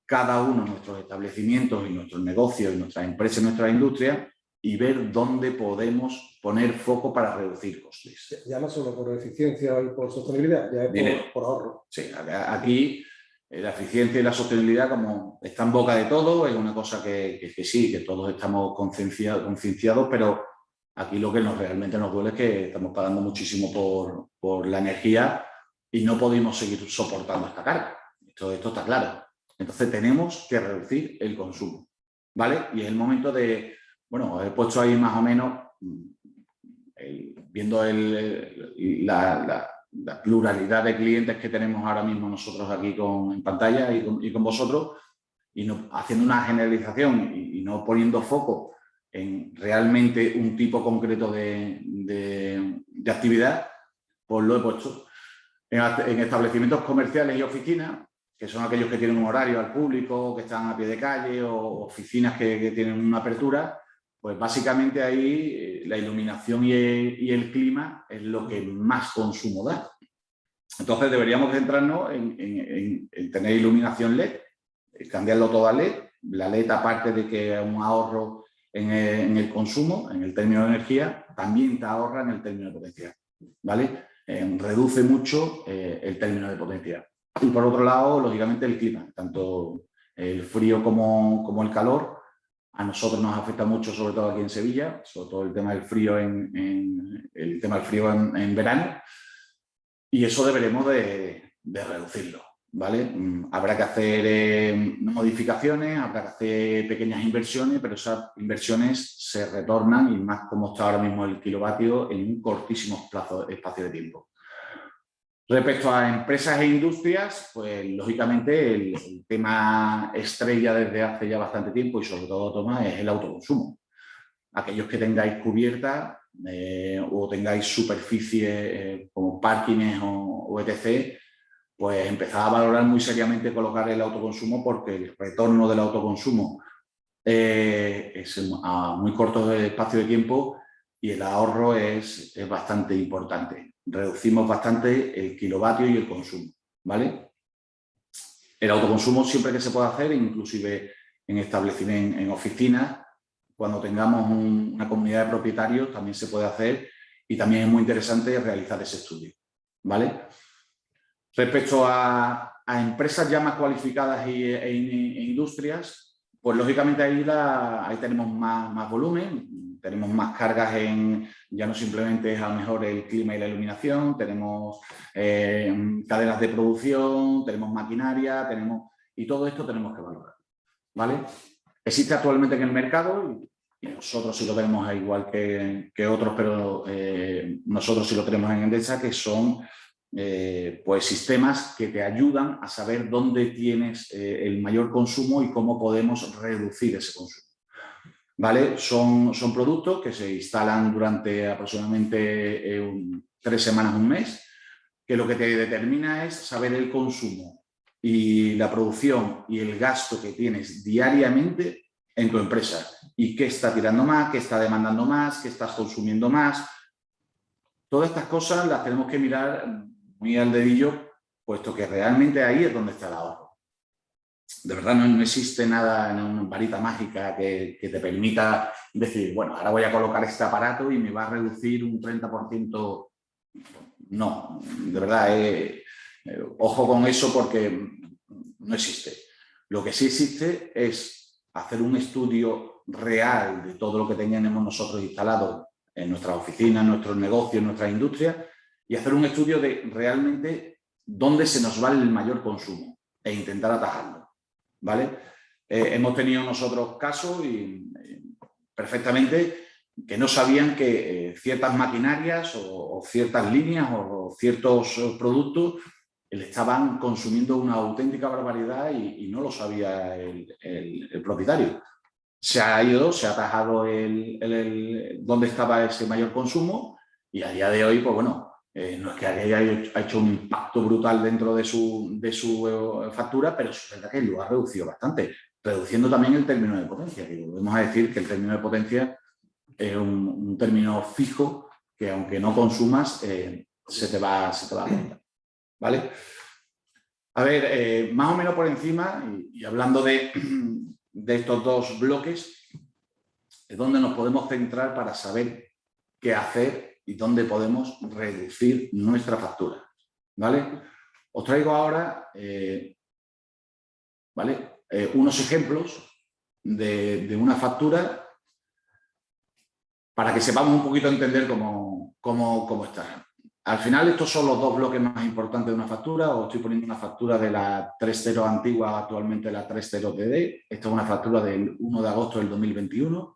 cada uno de nuestros establecimientos y nuestros negocios y nuestras empresas y nuestras industrias y ver dónde podemos poner foco para reducir costes. Ya no solo por eficiencia y por sostenibilidad, ya es por ahorro. Sí, aquí la eficiencia y la sostenibilidad, como está en boca de todo, es una cosa que sí, que todos estamos concienciados, pero aquí lo que realmente nos duele es que estamos pagando muchísimo por la energía y no podemos seguir soportando esta carga. Esto está claro. Entonces tenemos que reducir el consumo, ¿vale? Y es el momento de, bueno, he puesto ahí más o menos, viendo la pluralidad de clientes que tenemos ahora mismo nosotros aquí en pantalla y con vosotros, y no, haciendo una generalización y no poniendo foco en realmente un tipo concreto de actividad, pues lo he puesto. En establecimientos comerciales y oficinas, que son aquellos que tienen un horario al público, que están a pie de calle, o oficinas que tienen una apertura, pues básicamente ahí la iluminación y el clima es lo que más consumo da. Entonces deberíamos centrarnos en tener iluminación LED, cambiarlo todo a LED. La LED, aparte de que es un ahorro en el consumo, en el término de energía, también te ahorra en el término de potencia, ¿vale? Reduce mucho el término de potencia. Y por otro lado, lógicamente, el clima, tanto el frío como el calor, a nosotros nos afecta mucho, sobre todo aquí en Sevilla, sobre todo el tema del frío en verano, y eso deberemos de reducirlo, ¿vale? Habrá que hacer modificaciones, habrá que hacer pequeñas inversiones, pero esas inversiones se retornan, y más como está ahora mismo el kilovatio, en un cortísimo espacio de tiempo. Respecto a empresas e industrias, pues lógicamente el tema estrella desde hace ya bastante tiempo, y sobre todo, Tomás, es el autoconsumo. Aquellos que tengáis cubierta o tengáis superficie como parkings o etc., pues empezad a valorar muy seriamente colocar el autoconsumo, porque el retorno del autoconsumo es a muy corto espacio de tiempo y el ahorro es bastante importante. Reducimos bastante el kilovatio y el consumo, ¿vale? El autoconsumo siempre que se pueda hacer, inclusive en establecimientos, en oficinas, cuando tengamos una comunidad de propietarios también se puede hacer, y también es muy interesante realizar ese estudio, ¿vale? Respecto a empresas ya más cualificadas e industrias, pues lógicamente ahí tenemos más volumen, tenemos más cargas ya no simplemente es a lo mejor el clima y la iluminación, tenemos cadenas de producción, tenemos maquinaria, y todo esto tenemos que valorar, ¿vale? Existe actualmente en el mercado, y nosotros sí lo tenemos igual que otros, pero nosotros sí lo tenemos en Endesa, que son pues sistemas que te ayudan a saber dónde tienes el mayor consumo y cómo podemos reducir ese consumo, ¿vale? Son productos que se instalan durante aproximadamente 3 semanas, un mes, que lo que te determina es saber el consumo y la producción y el gasto que tienes diariamente en tu empresa, y qué está tirando más, qué está demandando más, qué estás consumiendo más. Todas estas cosas las tenemos que mirar muy al dedillo, puesto que realmente ahí es donde está el ahorro. De verdad no existe nada en una varita mágica que te permita decir, bueno, ahora voy a colocar este aparato y me va a reducir un 30%. No, de verdad, ojo con eso, porque no existe. Lo que sí existe es hacer un estudio real de todo lo que teníamos nosotros instalado en nuestras oficinas, en nuestros negocios, en nuestras industrias, y hacer un estudio de realmente dónde se nos va el mayor consumo e intentar atajarlo, ¿vale? Hemos tenido nosotros casos perfectamente que no sabían que ciertas maquinarias o ciertas líneas o ciertos productos le estaban consumiendo una auténtica barbaridad y no lo sabía el propietario. Se ha atajado dónde estaba ese mayor consumo, y a día de hoy, pues bueno, no es que haya hecho un impacto brutal dentro de su factura, pero es verdad que lo ha reducido bastante, reduciendo también el término de potencia, que volvemos a decir que el término de potencia es un término fijo que, aunque no consumas, se te va a contar, ¿vale? A ver, más o menos por encima, y hablando de estos dos bloques, es donde nos podemos centrar para saber qué hacer y dónde podemos reducir nuestra factura, ¿vale? Os traigo ahora unos ejemplos de una factura para que sepamos un poquito entender cómo está. Al final, estos son los dos bloques más importantes de una factura. Os estoy poniendo una factura de la 3.0 antigua, actualmente la 3.0 TD. Esta es una factura del 1 de agosto del 2021,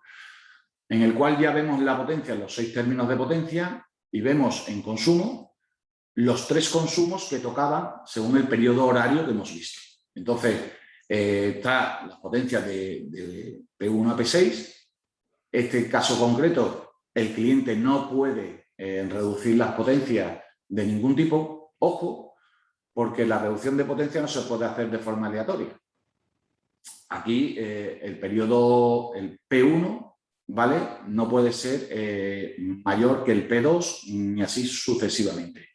en el cual ya vemos la potencia, los 6 términos de potencia, y vemos en consumo los 3 consumos que tocaban según el periodo horario que hemos visto. Entonces, está la potencia de P1 a P6. Este caso concreto, el cliente no puede reducir las potencias de ningún tipo. Ojo, porque la reducción de potencia no se puede hacer de forma aleatoria. Aquí el periodo, el P1, ¿vale?, no puede ser mayor que el P2, ni así sucesivamente.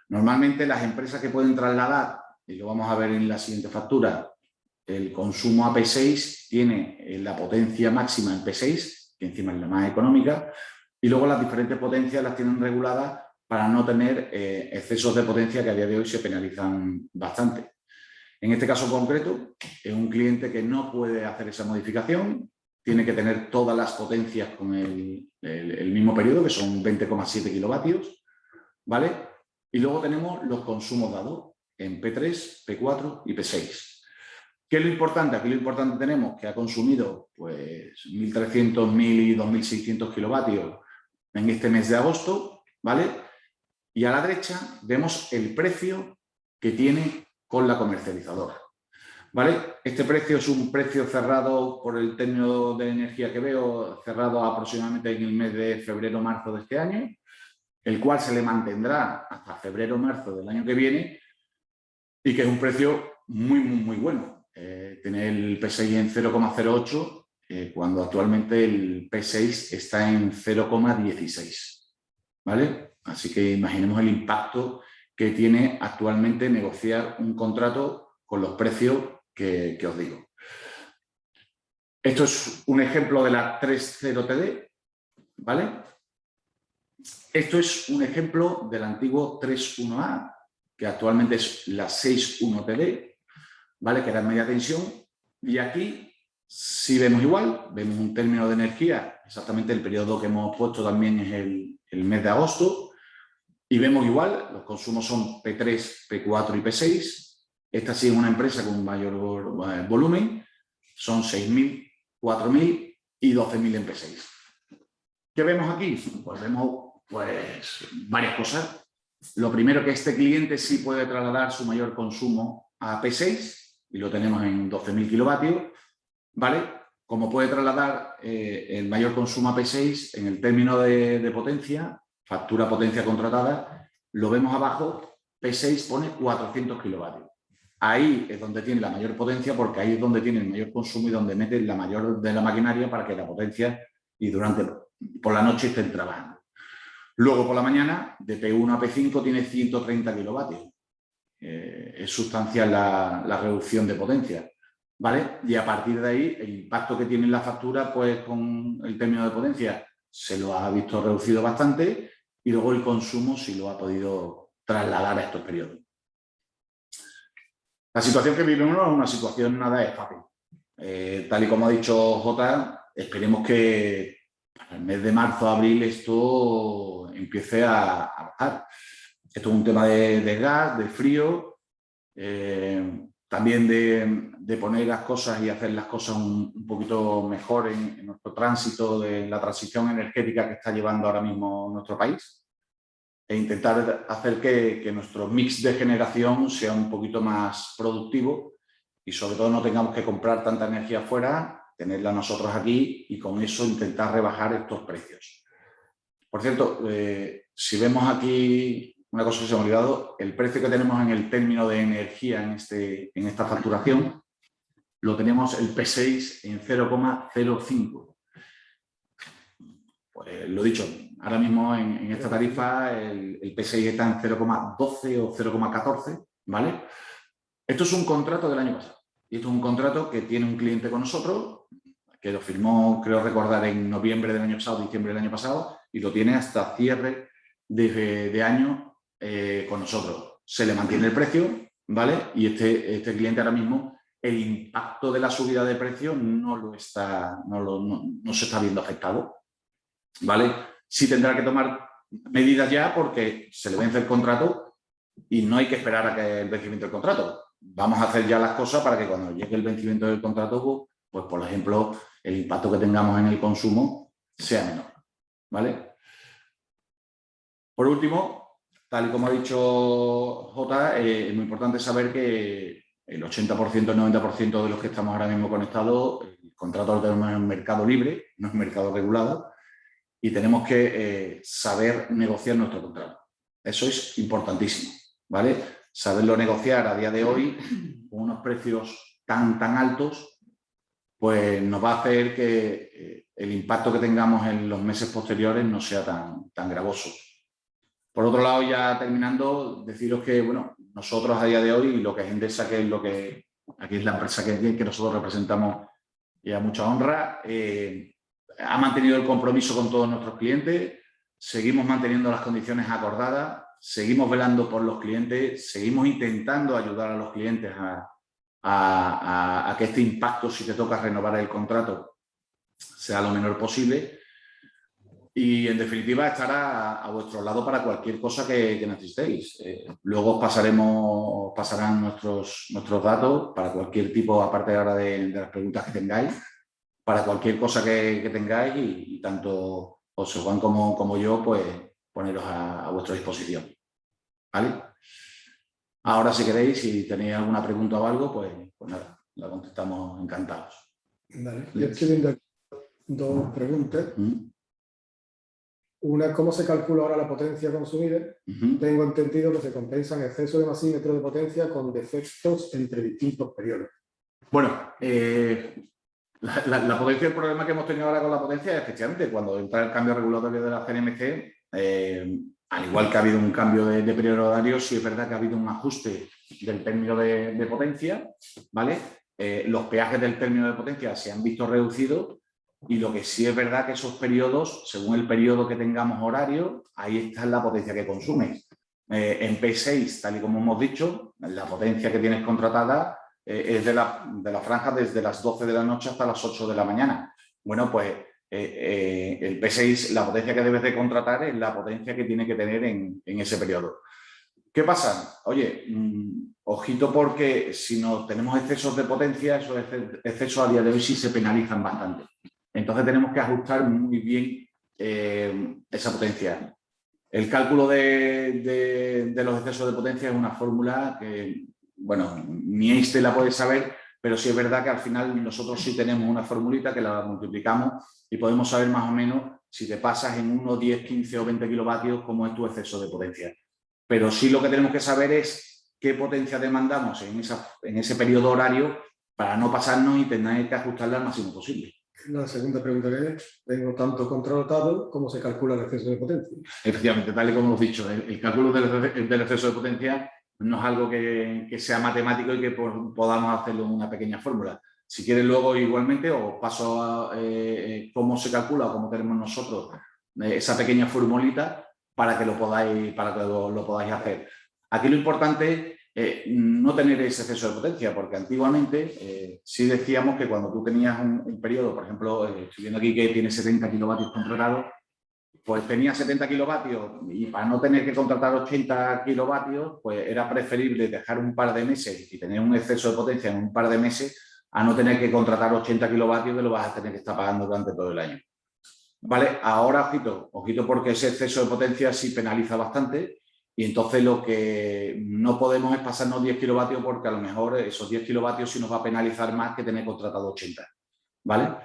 Normalmente las empresas que pueden trasladar, y lo vamos a ver en la siguiente factura, el consumo a P6 tiene la potencia máxima en P6, que encima es la más económica, y luego las diferentes potencias las tienen reguladas para no tener excesos de potencia que a día de hoy se penalizan bastante. En este caso concreto, es un cliente que no puede hacer esa modificación, tiene que tener todas las potencias con el mismo periodo, que son 20,7 kilovatios, ¿vale? Y luego tenemos los consumos dados en P3, P4 y P6. ¿Qué es lo importante? Aquí lo importante tenemos que ha consumido pues 1.300, 1.000 y 2.600 kilovatios en este mes de agosto, ¿vale? Y a la derecha vemos el precio que tiene con la comercializadora, ¿vale? Este precio es un precio cerrado por el término de energía que veo, cerrado aproximadamente en el mes de febrero-marzo de este año, el cual se le mantendrá hasta febrero-marzo del año que viene y que es un precio muy bueno. Tiene el P6 en 0,08 cuando actualmente el P6 está en 0,16, ¿vale? Así que imaginemos el impacto que tiene actualmente negociar un contrato con los precios que os digo. Esto es un ejemplo de la 3.0 TD, ¿vale? Esto es un ejemplo del antiguo 3.1A, que actualmente es la 6.1 TD, ¿vale? Que era en media tensión. Y aquí sí vemos igual, vemos un término de energía, exactamente el periodo que hemos puesto también es el mes de agosto, y vemos igual, los consumos son P3, P4 y P6. Esta sí es una empresa con mayor volumen, son 6.000, 4.000 y 12.000 en P6. ¿Qué vemos aquí? Pues vemos varias cosas. Lo primero, que este cliente sí puede trasladar su mayor consumo a P6 y lo tenemos en 12.000 kilovatios, ¿vale? Como puede trasladar el mayor consumo a P6 en el término de potencia, factura potencia contratada, lo vemos abajo, P6 pone 400 kilovatios. Ahí es donde tiene la mayor potencia porque ahí es donde tiene el mayor consumo y donde mete la mayor de la maquinaria para que la potencia y por la noche estén trabajando. Luego por la mañana, de P1 a P5 tiene 130 kilovatios. Es sustancial la reducción de potencia, ¿vale? Y a partir de ahí, el impacto que tiene en la factura, pues con el término de potencia, se lo ha visto reducido bastante y luego el consumo sí lo ha podido trasladar a estos periodos. La situación que vivimos no es una situación nada fácil. Tal y como ha dicho Jota, esperemos que para el mes de marzo, abril, esto empiece a bajar. Esto es un tema de gas, de frío, también de poner las cosas y hacer las cosas un poquito mejor en nuestro tránsito de la transición energética que está llevando ahora mismo nuestro país e intentar hacer que nuestro mix de generación sea un poquito más productivo y sobre todo no tengamos que comprar tanta energía fuera, tenerla nosotros aquí y con eso intentar rebajar estos precios. Por cierto, si vemos aquí una cosa que se me ha olvidado, el precio que tenemos en el término de energía en esta facturación, lo tenemos el P6 en 0,05. Pues lo dicho, ahora mismo en esta tarifa el P6 está en 0,12 o 0,14, ¿vale? Esto es un contrato del año pasado. Y esto es un contrato que tiene un cliente con nosotros, que lo firmó, creo recordar, en noviembre del año pasado, diciembre del año pasado, y lo tiene hasta cierre de año con nosotros. Se le mantiene el precio, ¿vale? Y este cliente ahora mismo, el impacto de la subida de precio no se está viendo afectado, ¿vale? Sí tendrá que tomar medidas ya porque se le vence el contrato y no hay que esperar a que el vencimiento del contrato. Vamos a hacer ya las cosas para que cuando llegue el vencimiento del contrato, pues por ejemplo, el impacto que tengamos en el consumo sea menor, ¿vale? Por último, tal y como ha dicho Jota, es muy importante saber que el 80%, el 90% de los que estamos ahora mismo conectados, el contrato lo tenemos en mercado libre, no es mercado regulado, y tenemos que saber negociar nuestro contrato. Eso es importantísimo, ¿vale? Saberlo negociar a día de hoy con unos precios tan altos, pues nos va a hacer que el impacto que tengamos en los meses posteriores no sea tan gravoso. Por otro lado, ya terminando, deciros que bueno, nosotros a día de hoy, lo que es Endesa, que es lo que aquí es la empresa que nosotros representamos y a mucha honra, ha mantenido el compromiso con todos nuestros clientes, seguimos manteniendo las condiciones acordadas, seguimos velando por los clientes, seguimos intentando ayudar a los clientes a que este impacto, si te toca renovar el contrato, sea lo menor posible. Y, en definitiva, estará a vuestro lado para cualquier cosa que necesitéis. Luego pasarán nuestros datos para cualquier tipo, aparte ahora de las preguntas que tengáis, para cualquier cosa que tengáis y tanto José Juan como yo, pues poneros a vuestra disposición. ¿Vale? Ahora, si queréis, si tenéis alguna pregunta o algo, pues nada, la contestamos encantados. Vale. Yo estoy viendo aquí dos preguntas. Una es cómo se calcula ahora la potencia consumida. Tengo entendido que se compensan exceso de masímetro de potencia con defectos entre distintos periodos. Bueno, la potencia, el problema que hemos tenido ahora con la potencia es efectivamente cuando entra el cambio regulatorio de la CNMC, al igual que ha habido un cambio de periodo horario, sí es verdad que ha habido un ajuste del término de potencia, ¿vale? Los peajes del término de potencia se han visto reducidos y lo que sí es verdad que esos periodos, según el periodo que tengamos horario, ahí está la potencia que consumes. En P6, tal y como hemos dicho, la potencia que tienes contratada es de la franja desde las 12 de la noche hasta las 8 de la mañana. Bueno, pues el P6, la potencia que debes de contratar es la potencia que tiene que tener en ese periodo. ¿Qué pasa? Oye, ojito porque si no tenemos excesos de potencia, esos excesos a día de hoy sí se penalizan bastante. Entonces tenemos que ajustar muy bien esa potencia. El cálculo de los excesos de potencia es una fórmula que, bueno, ni Einstein la puede saber, pero sí es verdad que al final nosotros sí tenemos una formulita que la multiplicamos y podemos saber más o menos si te pasas en 1, 10, 15 o 20 kilovatios cómo es tu exceso de potencia. Pero sí lo que tenemos que saber es qué potencia demandamos en ese periodo horario para no pasarnos y tener que ajustarla al máximo posible. La segunda pregunta que es, tengo tanto contratado, ¿cómo se calcula el exceso de potencia? Efectivamente, tal y como hemos dicho, el cálculo del exceso de potencia no es algo que sea matemático y que podamos hacerlo en una pequeña fórmula. Si quieres luego igualmente os paso a cómo se calcula o cómo tenemos nosotros esa pequeña formulita para que lo podáis hacer. Aquí lo importante es no tener ese exceso de potencia, porque antiguamente sí decíamos que cuando tú tenías un periodo, por ejemplo, estoy viendo aquí que tiene 70 kilovatios contratados, pues tenía 70 kilovatios y para no tener que contratar 80 kilovatios, pues era preferible dejar un par de meses y tener un exceso de potencia en un par de meses a no tener que contratar 80 kilovatios que lo vas a tener que estar pagando durante todo el año. ¿Vale? Ahora, ojito porque ese exceso de potencia sí penaliza bastante y entonces lo que no podemos es pasarnos 10 kilovatios porque a lo mejor esos 10 kilovatios sí nos va a penalizar más que tener contratado 80. ¿Vale?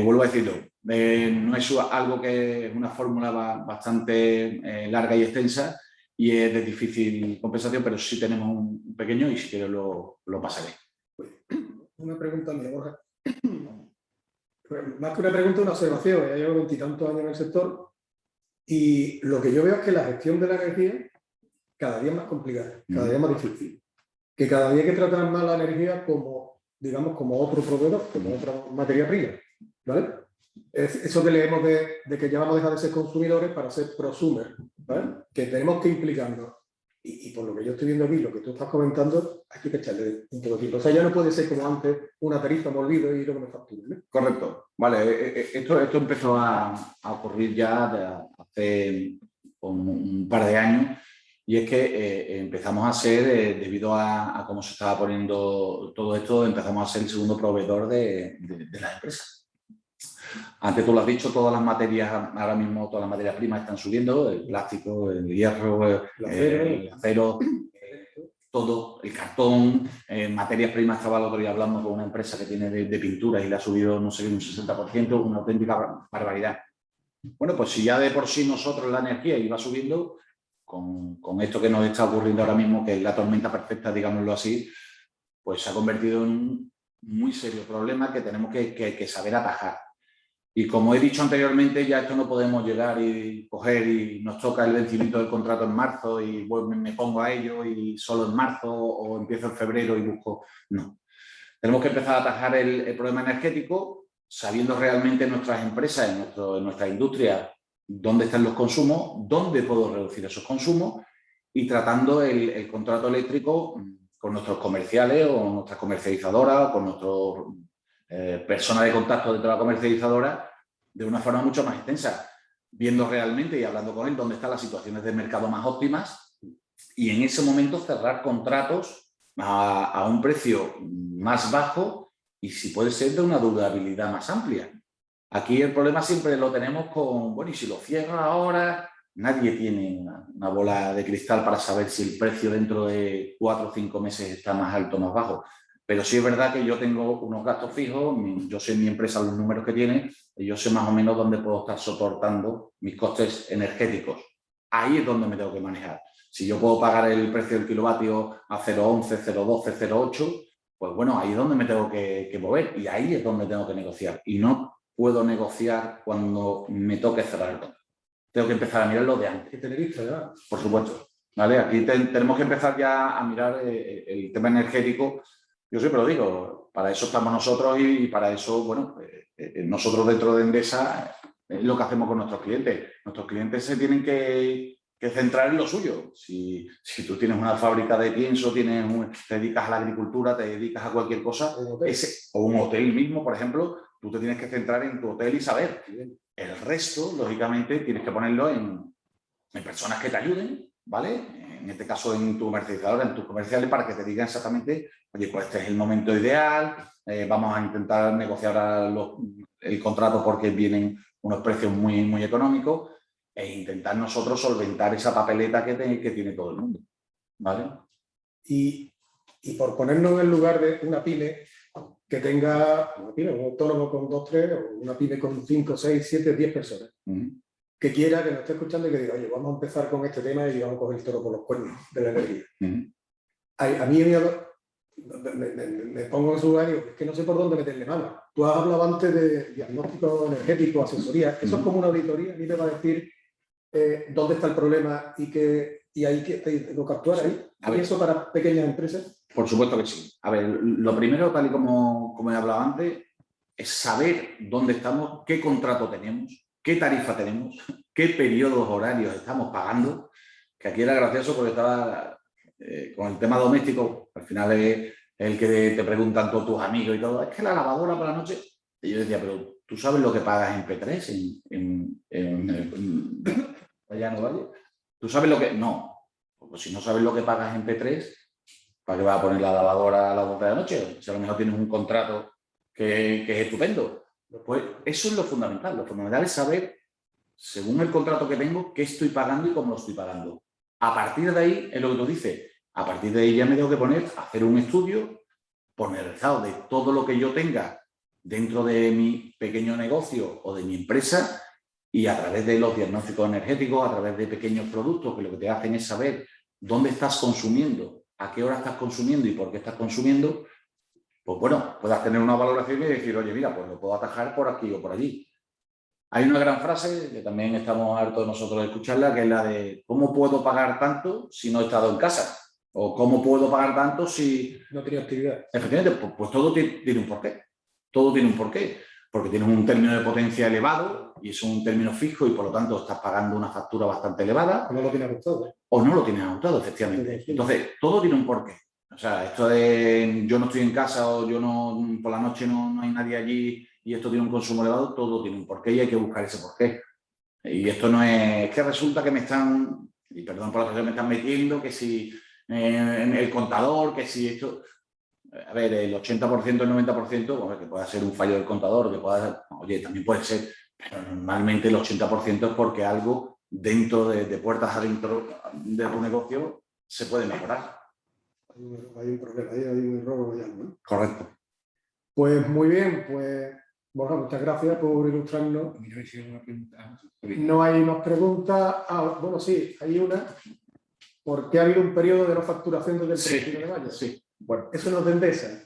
Vuelvo a decirlo, no es algo que es una fórmula bastante larga y extensa y es de difícil compensación, pero sí tenemos un pequeño y si quieres lo pasaré. Una pregunta mía, Borja. Más que una pregunta, una observación. Ya llevo 20 y tantos años en el sector y lo que yo veo es que la gestión de la energía cada día es más complicada, cada día es más difícil. Que cada día hay que tratar más la energía como, digamos, como otro proveedor, como otra materia prima, ¿vale? Eso que leemos de que ya vamos a dejar de ser consumidores para ser prosumer, ¿vale? Que tenemos que implicarnos. Y por lo que yo estoy viendo aquí, lo que tú estás comentando, hay que echarle un poco de tiempo. O sea, ya no puede ser como antes, una tarifa, me olvido y lo que me facture, ¿no? Correcto. Vale, esto empezó a ocurrir ya hace un par de años y es que empezamos a ser, debido a cómo se estaba poniendo todo esto, empezamos a ser el segundo proveedor de las empresas. Antes tú lo has dicho, todas las materias, ahora mismo todas las materias primas están subiendo, el plástico, el hierro, el acero, todo, el cartón, materias primas. Estaba el otro día hablando con una empresa que tiene de pinturas y le ha subido, no sé, un 60%, una auténtica barbaridad. Bueno, pues si ya de por sí nosotros la energía iba subiendo, con esto que nos está ocurriendo ahora mismo, que es la tormenta perfecta, digámoslo así, pues se ha convertido en un muy serio problema que tenemos que saber atajar. Y como he dicho anteriormente, ya esto no podemos llegar y coger y nos toca el vencimiento del contrato en marzo y me pongo a ello y solo en marzo o empiezo en febrero y busco. No. Tenemos que empezar a atajar el problema energético sabiendo realmente en nuestras empresas, en nuestra industria, dónde están los consumos, dónde puedo reducir esos consumos y tratando el contrato eléctrico con nuestros comerciales o nuestras comercializadoras, con nuestros personas de contacto dentro de la comercializadora de una forma mucho más extensa, viendo realmente y hablando con él dónde están las situaciones de mercado más óptimas y en ese momento cerrar contratos a un precio más bajo y si puede ser de una durabilidad más amplia. Aquí el problema siempre lo tenemos con, bueno, y si lo cierro ahora, nadie tiene una bola de cristal para saber si el precio dentro de 4 o 5 meses está más alto o más bajo. Pero sí es verdad que yo tengo unos gastos fijos, yo sé en mi empresa los números que tiene, y yo sé más o menos dónde puedo estar soportando mis costes energéticos. Ahí es donde me tengo que manejar. Si yo puedo pagar el precio del kilovatio a 0,11, 0,12, 0,8, pues bueno, ahí es donde me tengo que mover y ahí es donde tengo que negociar. Y no puedo negociar cuando me toque cerrar el contrato. Tengo que empezar a mirar lo de antes. ¿Qué te listo ya? Por supuesto. ¿Vale? Aquí tenemos que empezar ya a mirar el tema energético. Yo siempre lo digo, para eso estamos nosotros y para eso, bueno, nosotros dentro de Endesa es lo que hacemos con nuestros clientes. Nuestros clientes se tienen que centrar en lo suyo. Si tú tienes una fábrica de pienso, te dedicas a la agricultura, te dedicas a cualquier cosa, o un hotel mismo, por ejemplo, tú te tienes que centrar en tu hotel y saber. El resto, lógicamente, tienes que ponerlo en personas que te ayuden, ¿vale? En este caso, en tu comercializadora, en tus comerciales, para que te digan exactamente, oye, pues este es el momento ideal, vamos a intentar negociar el contrato porque vienen unos precios muy, muy económicos e intentar nosotros solventar esa papeleta que tiene todo el mundo, ¿vale? Y por ponernos en el lugar de una pyme que tenga un autónomo con 2, 3, o una pyme con 5, 6, 7, 10 personas, que quiera, que nos esté escuchando y que diga, oye, vamos a empezar con este tema y vamos a coger el toro por los cuernos de la energía. A mí me pongo en su lugar y digo, es que no sé por dónde meterle mano. Tú has hablado antes de diagnóstico energético, asesoría. Eso es como una auditoría. A mí me va a decir dónde está el problema y ahí que tengo que actuar ahí. ¿Y eso para pequeñas empresas? Por supuesto que sí. A ver, lo primero, tal y como he hablado antes, es saber dónde estamos, qué contrato tenemos, qué tarifa tenemos, qué periodos horarios estamos pagando, que aquí era gracioso porque estaba con el tema doméstico, al final es el que te preguntan todos tus amigos y todo, es que la lavadora por la noche, y yo decía, pero ¿tú sabes lo que pagas en P3 allá en Valle? ¿Tú sabes lo que...? No, pues si no sabes lo que pagas en P3, ¿para qué vas a poner la lavadora a las 12 de la noche? Si a lo mejor tienes un contrato que es estupendo. Pues eso es lo fundamental. Lo fundamental es saber, según el contrato que tengo, qué estoy pagando y cómo lo estoy pagando. A partir de ahí, es lo que tú dices, a partir de ahí ya me tengo que poner a hacer un estudio pormenorizado de todo lo que yo tenga dentro de mi pequeño negocio o de mi empresa y a través de los diagnósticos energéticos, a través de pequeños productos que lo que te hacen es saber dónde estás consumiendo, a qué hora estás consumiendo y por qué estás consumiendo, pues bueno, puedas tener una valoración y decir, oye, mira, pues lo puedo atajar por aquí o por allí. Hay una gran frase que también estamos hartos nosotros de escucharla, que es la de ¿cómo puedo pagar tanto si no he estado en casa? O ¿cómo puedo pagar tanto si... no tenía actividad? Efectivamente, pues todo tiene un porqué. Todo tiene un porqué. Porque tienes un término de potencia elevado y es un término fijo y por lo tanto estás pagando una factura bastante elevada. O no lo tienes ajustado. O no lo tienes ajustado, efectivamente. Entonces, todo tiene un porqué. O sea, esto de yo no estoy en casa o yo no por la noche no hay nadie allí y esto tiene un consumo elevado, todo tiene un porqué y hay que buscar ese porqué. Y esto no es que resulta que me están, y perdón por la expresión, me están metiendo que si en el contador, que si esto... A ver, el 80%, el 90%, bueno, que pueda ser un fallo del contador, que pueda, oye, también puede ser, pero normalmente el 80% es porque algo dentro de puertas adentro de tu negocio se puede mejorar. Hay un problema, hay un error de algo, ¿no? Correcto. Pues muy bien, pues Borja, muchas gracias por ilustrarnos. No hay más preguntas. Bueno, sí, hay una. ¿Por qué ha habido un periodo de no facturación desde el 31 de mayo? Sí. Bueno, eso no es de Endesa.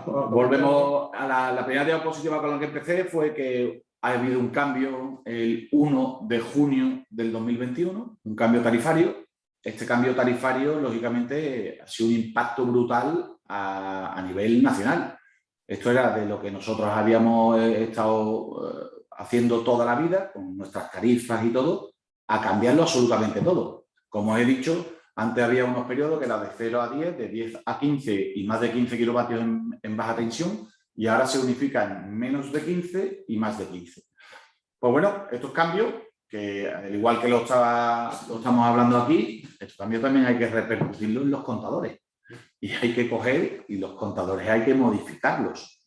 Volvemos a la primera diapositiva con la que empecé, fue que ha habido un cambio el 1 de junio del 2021, un cambio tarifario. Este cambio tarifario, lógicamente, ha sido un impacto brutal a nivel nacional. Esto era de lo que nosotros habíamos estado haciendo toda la vida, con nuestras tarifas y todo, a cambiarlo absolutamente todo. Como os he dicho, antes había unos periodos que eran de 0 a 10, de 10 a 15 y más de 15 kilovatios en baja tensión, y ahora se unifican menos de 15 y más de 15. Pues bueno, estos cambios, que al igual que lo estamos hablando aquí, estos cambios también hay que repercutirlos en los contadores. Y hay que coger, y los contadores hay que modificarlos.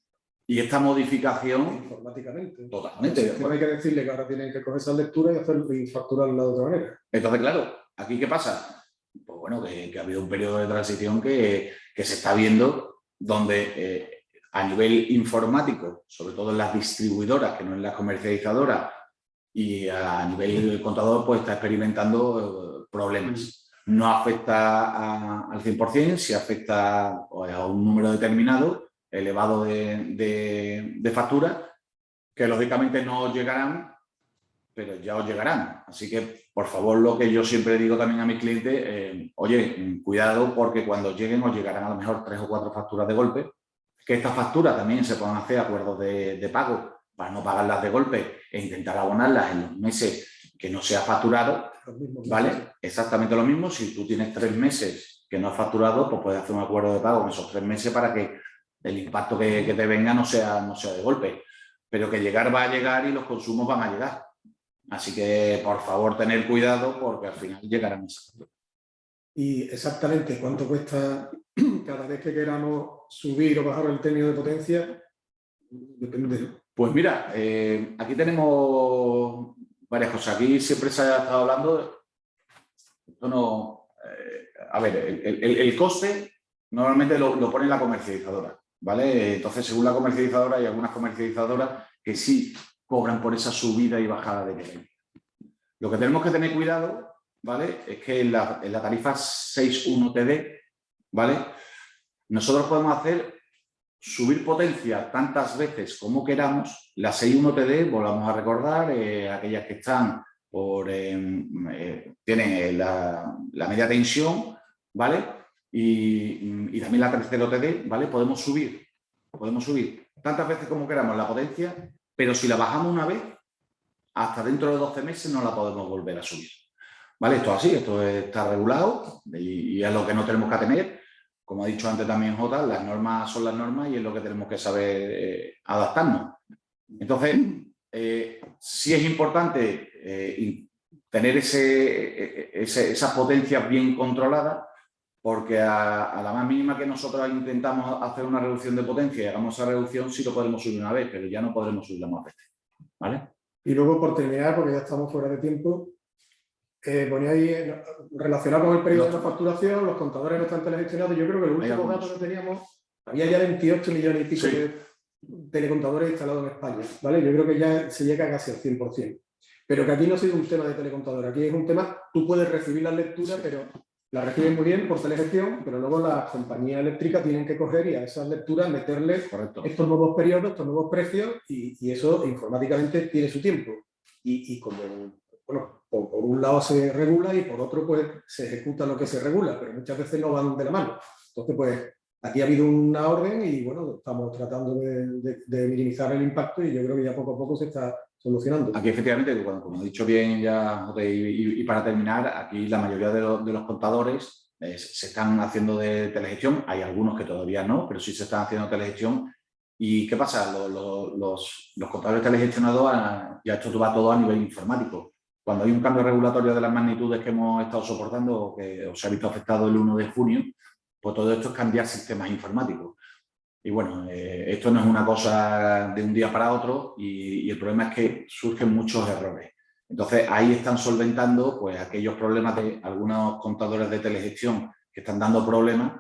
Y esta modificación... Informáticamente. Totalmente. No hay que decirle que ahora tienen que coger esa lectura y facturarla de otra manera. Entonces, claro, ¿aquí qué pasa? Pues bueno, que ha habido un periodo de transición que se está viendo donde a nivel informático, sobre todo en las distribuidoras, que no en las comercializadoras, y a nivel contador, pues está experimentando problemas. No afecta al 100%, sí afecta a un número determinado, elevado de facturas, que lógicamente no os llegarán, pero ya os llegarán. Así que, por favor, lo que yo siempre digo también a mis clientes, oye, cuidado, porque cuando lleguen os llegarán a lo mejor 3 o 4 facturas de golpe, que estas facturas también se puedan hacer acuerdos de pago para no pagarlas de golpe e intentar abonarlas en los meses que no se ha facturado, ¿vale? Exactamente lo mismo. Si tú tienes 3 meses que no has facturado, pues puedes hacer un acuerdo de pago en esos 3 meses para que el impacto que te venga no sea de golpe. Pero que llegar va a llegar y los consumos van a llegar. Así que, por favor, tener cuidado porque al final llegarán esas facturas. Y exactamente cuánto cuesta cada vez que queramos subir o bajar el término de potencia, depende. Pues mira, aquí tenemos varias cosas. Aquí siempre se ha estado hablando, esto no, a ver, el coste normalmente lo pone la comercializadora, ¿vale? Entonces, según la comercializadora, hay algunas comercializadoras que sí cobran por esa subida y bajada de potencia. Lo que tenemos que tener cuidado, ¿vale?, es que en la tarifa 6.1 TD, ¿vale?, nosotros podemos subir potencia tantas veces como queramos. La 6.1 TD, volvamos a recordar, aquellas que están tienen la media tensión, ¿vale?, y también la 3.0 TD, ¿vale?, podemos subir tantas veces como queramos la potencia, pero si la bajamos una vez, hasta dentro de 12 meses no la podemos volver a subir. ¿Vale? Esto es así, esto está regulado y es lo que no tenemos que tener. Como ha dicho antes también Jota, las normas son las normas y es lo que tenemos que saber adaptarnos. Entonces, sí es importante tener esas potencias bien controladas, porque a la más mínima que nosotros intentamos hacer una reducción de potencia y hagamos esa reducción, sí lo podemos subir una vez, pero ya no podremos subirla más veces. ¿Vale? Y luego, por terminar, porque ya estamos fuera de tiempo, ponía ahí, relacionado con el periodo de la facturación, los contadores no están telegestionados. Yo creo que el último dato que teníamos, había ya 28 millones y pico de telecontadores instalados en España, ¿vale? Yo creo que ya se llega casi al 100%. Pero que aquí no ha sido un tema de telecontador, aquí es un tema, tú puedes recibir las lecturas, pero las reciben muy bien por telegestión, pero luego las compañías eléctricas tienen que coger y a esas lecturas meterle estos nuevos periodos, estos nuevos precios, y eso informáticamente tiene su tiempo. Y como, bueno, por un lado se regula y por otro pues se ejecuta lo que se regula, pero muchas veces no van de la mano. Entonces, pues aquí ha habido una orden y bueno, estamos tratando de minimizar el impacto y yo creo que ya poco a poco se está solucionando. Aquí efectivamente, como he dicho bien ya, y para terminar, aquí la mayoría de los contadores se están haciendo de telegestión. Hay algunos que todavía no, pero sí se están haciendo telegestión. ¿Y qué pasa? Los contadores telegestionados, ya esto va todo a nivel informático. Cuando hay un cambio regulatorio de las magnitudes que hemos estado soportando o que os ha visto afectado el 1 de junio, pues todo esto es cambiar sistemas informáticos. Y bueno, esto no es una cosa de un día para otro y el problema es que surgen muchos errores. Entonces, ahí están solventando pues, aquellos problemas de algunos contadores de telegestión que están dando problemas,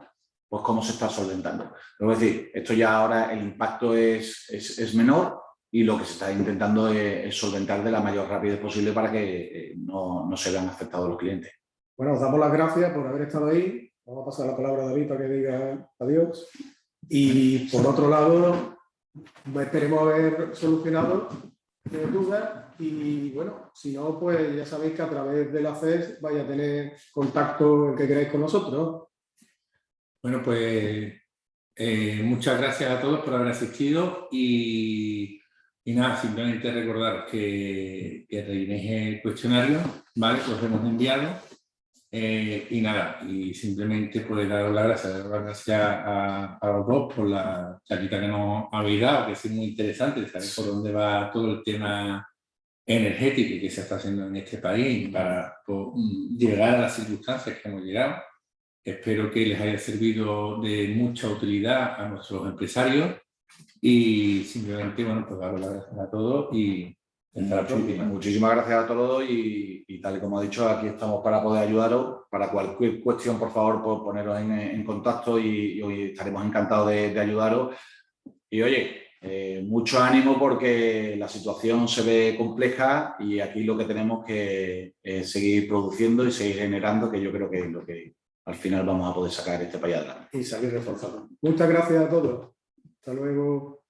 pues cómo se está solventando. Es decir, esto ya ahora el impacto es menor y lo que se está intentando es solventar de la mayor rapidez posible para que no se vean afectados los clientes. Bueno, os damos las gracias por haber estado ahí. Vamos a pasar la palabra a David para que diga adiós. Y por otro lado, esperemos haber solucionado dudas y bueno, si no, pues ya sabéis que a través de la CES vais a tener contacto el que queráis con nosotros. Bueno, pues Muchas gracias a todos por haber asistido y nada, simplemente recordar que rellenéis el cuestionario, ¿vale? Que os hemos enviado. Y nada, y simplemente pues daros las gracias a los dos por la charlita que nos habéis dado, que es muy interesante saber por dónde va todo el tema energético que se está haciendo en este país para pues, llegar a las circunstancias que hemos llegado. Espero que les haya servido de mucha utilidad a nuestros empresarios y simplemente, bueno, pues daros las gracias a todos y hasta la próxima. Muchísimas gracias a todos y tal y como he dicho, aquí estamos para poder ayudaros. Para cualquier cuestión, por favor, por poneros en contacto y hoy estaremos encantados de ayudaros. Y oye, mucho ánimo porque la situación se ve compleja y aquí lo que tenemos que es seguir produciendo y seguir generando, que yo creo que es lo que al final vamos a poder sacar este país adelante. Y salir reforzado. Muchas gracias a todos. Hasta luego.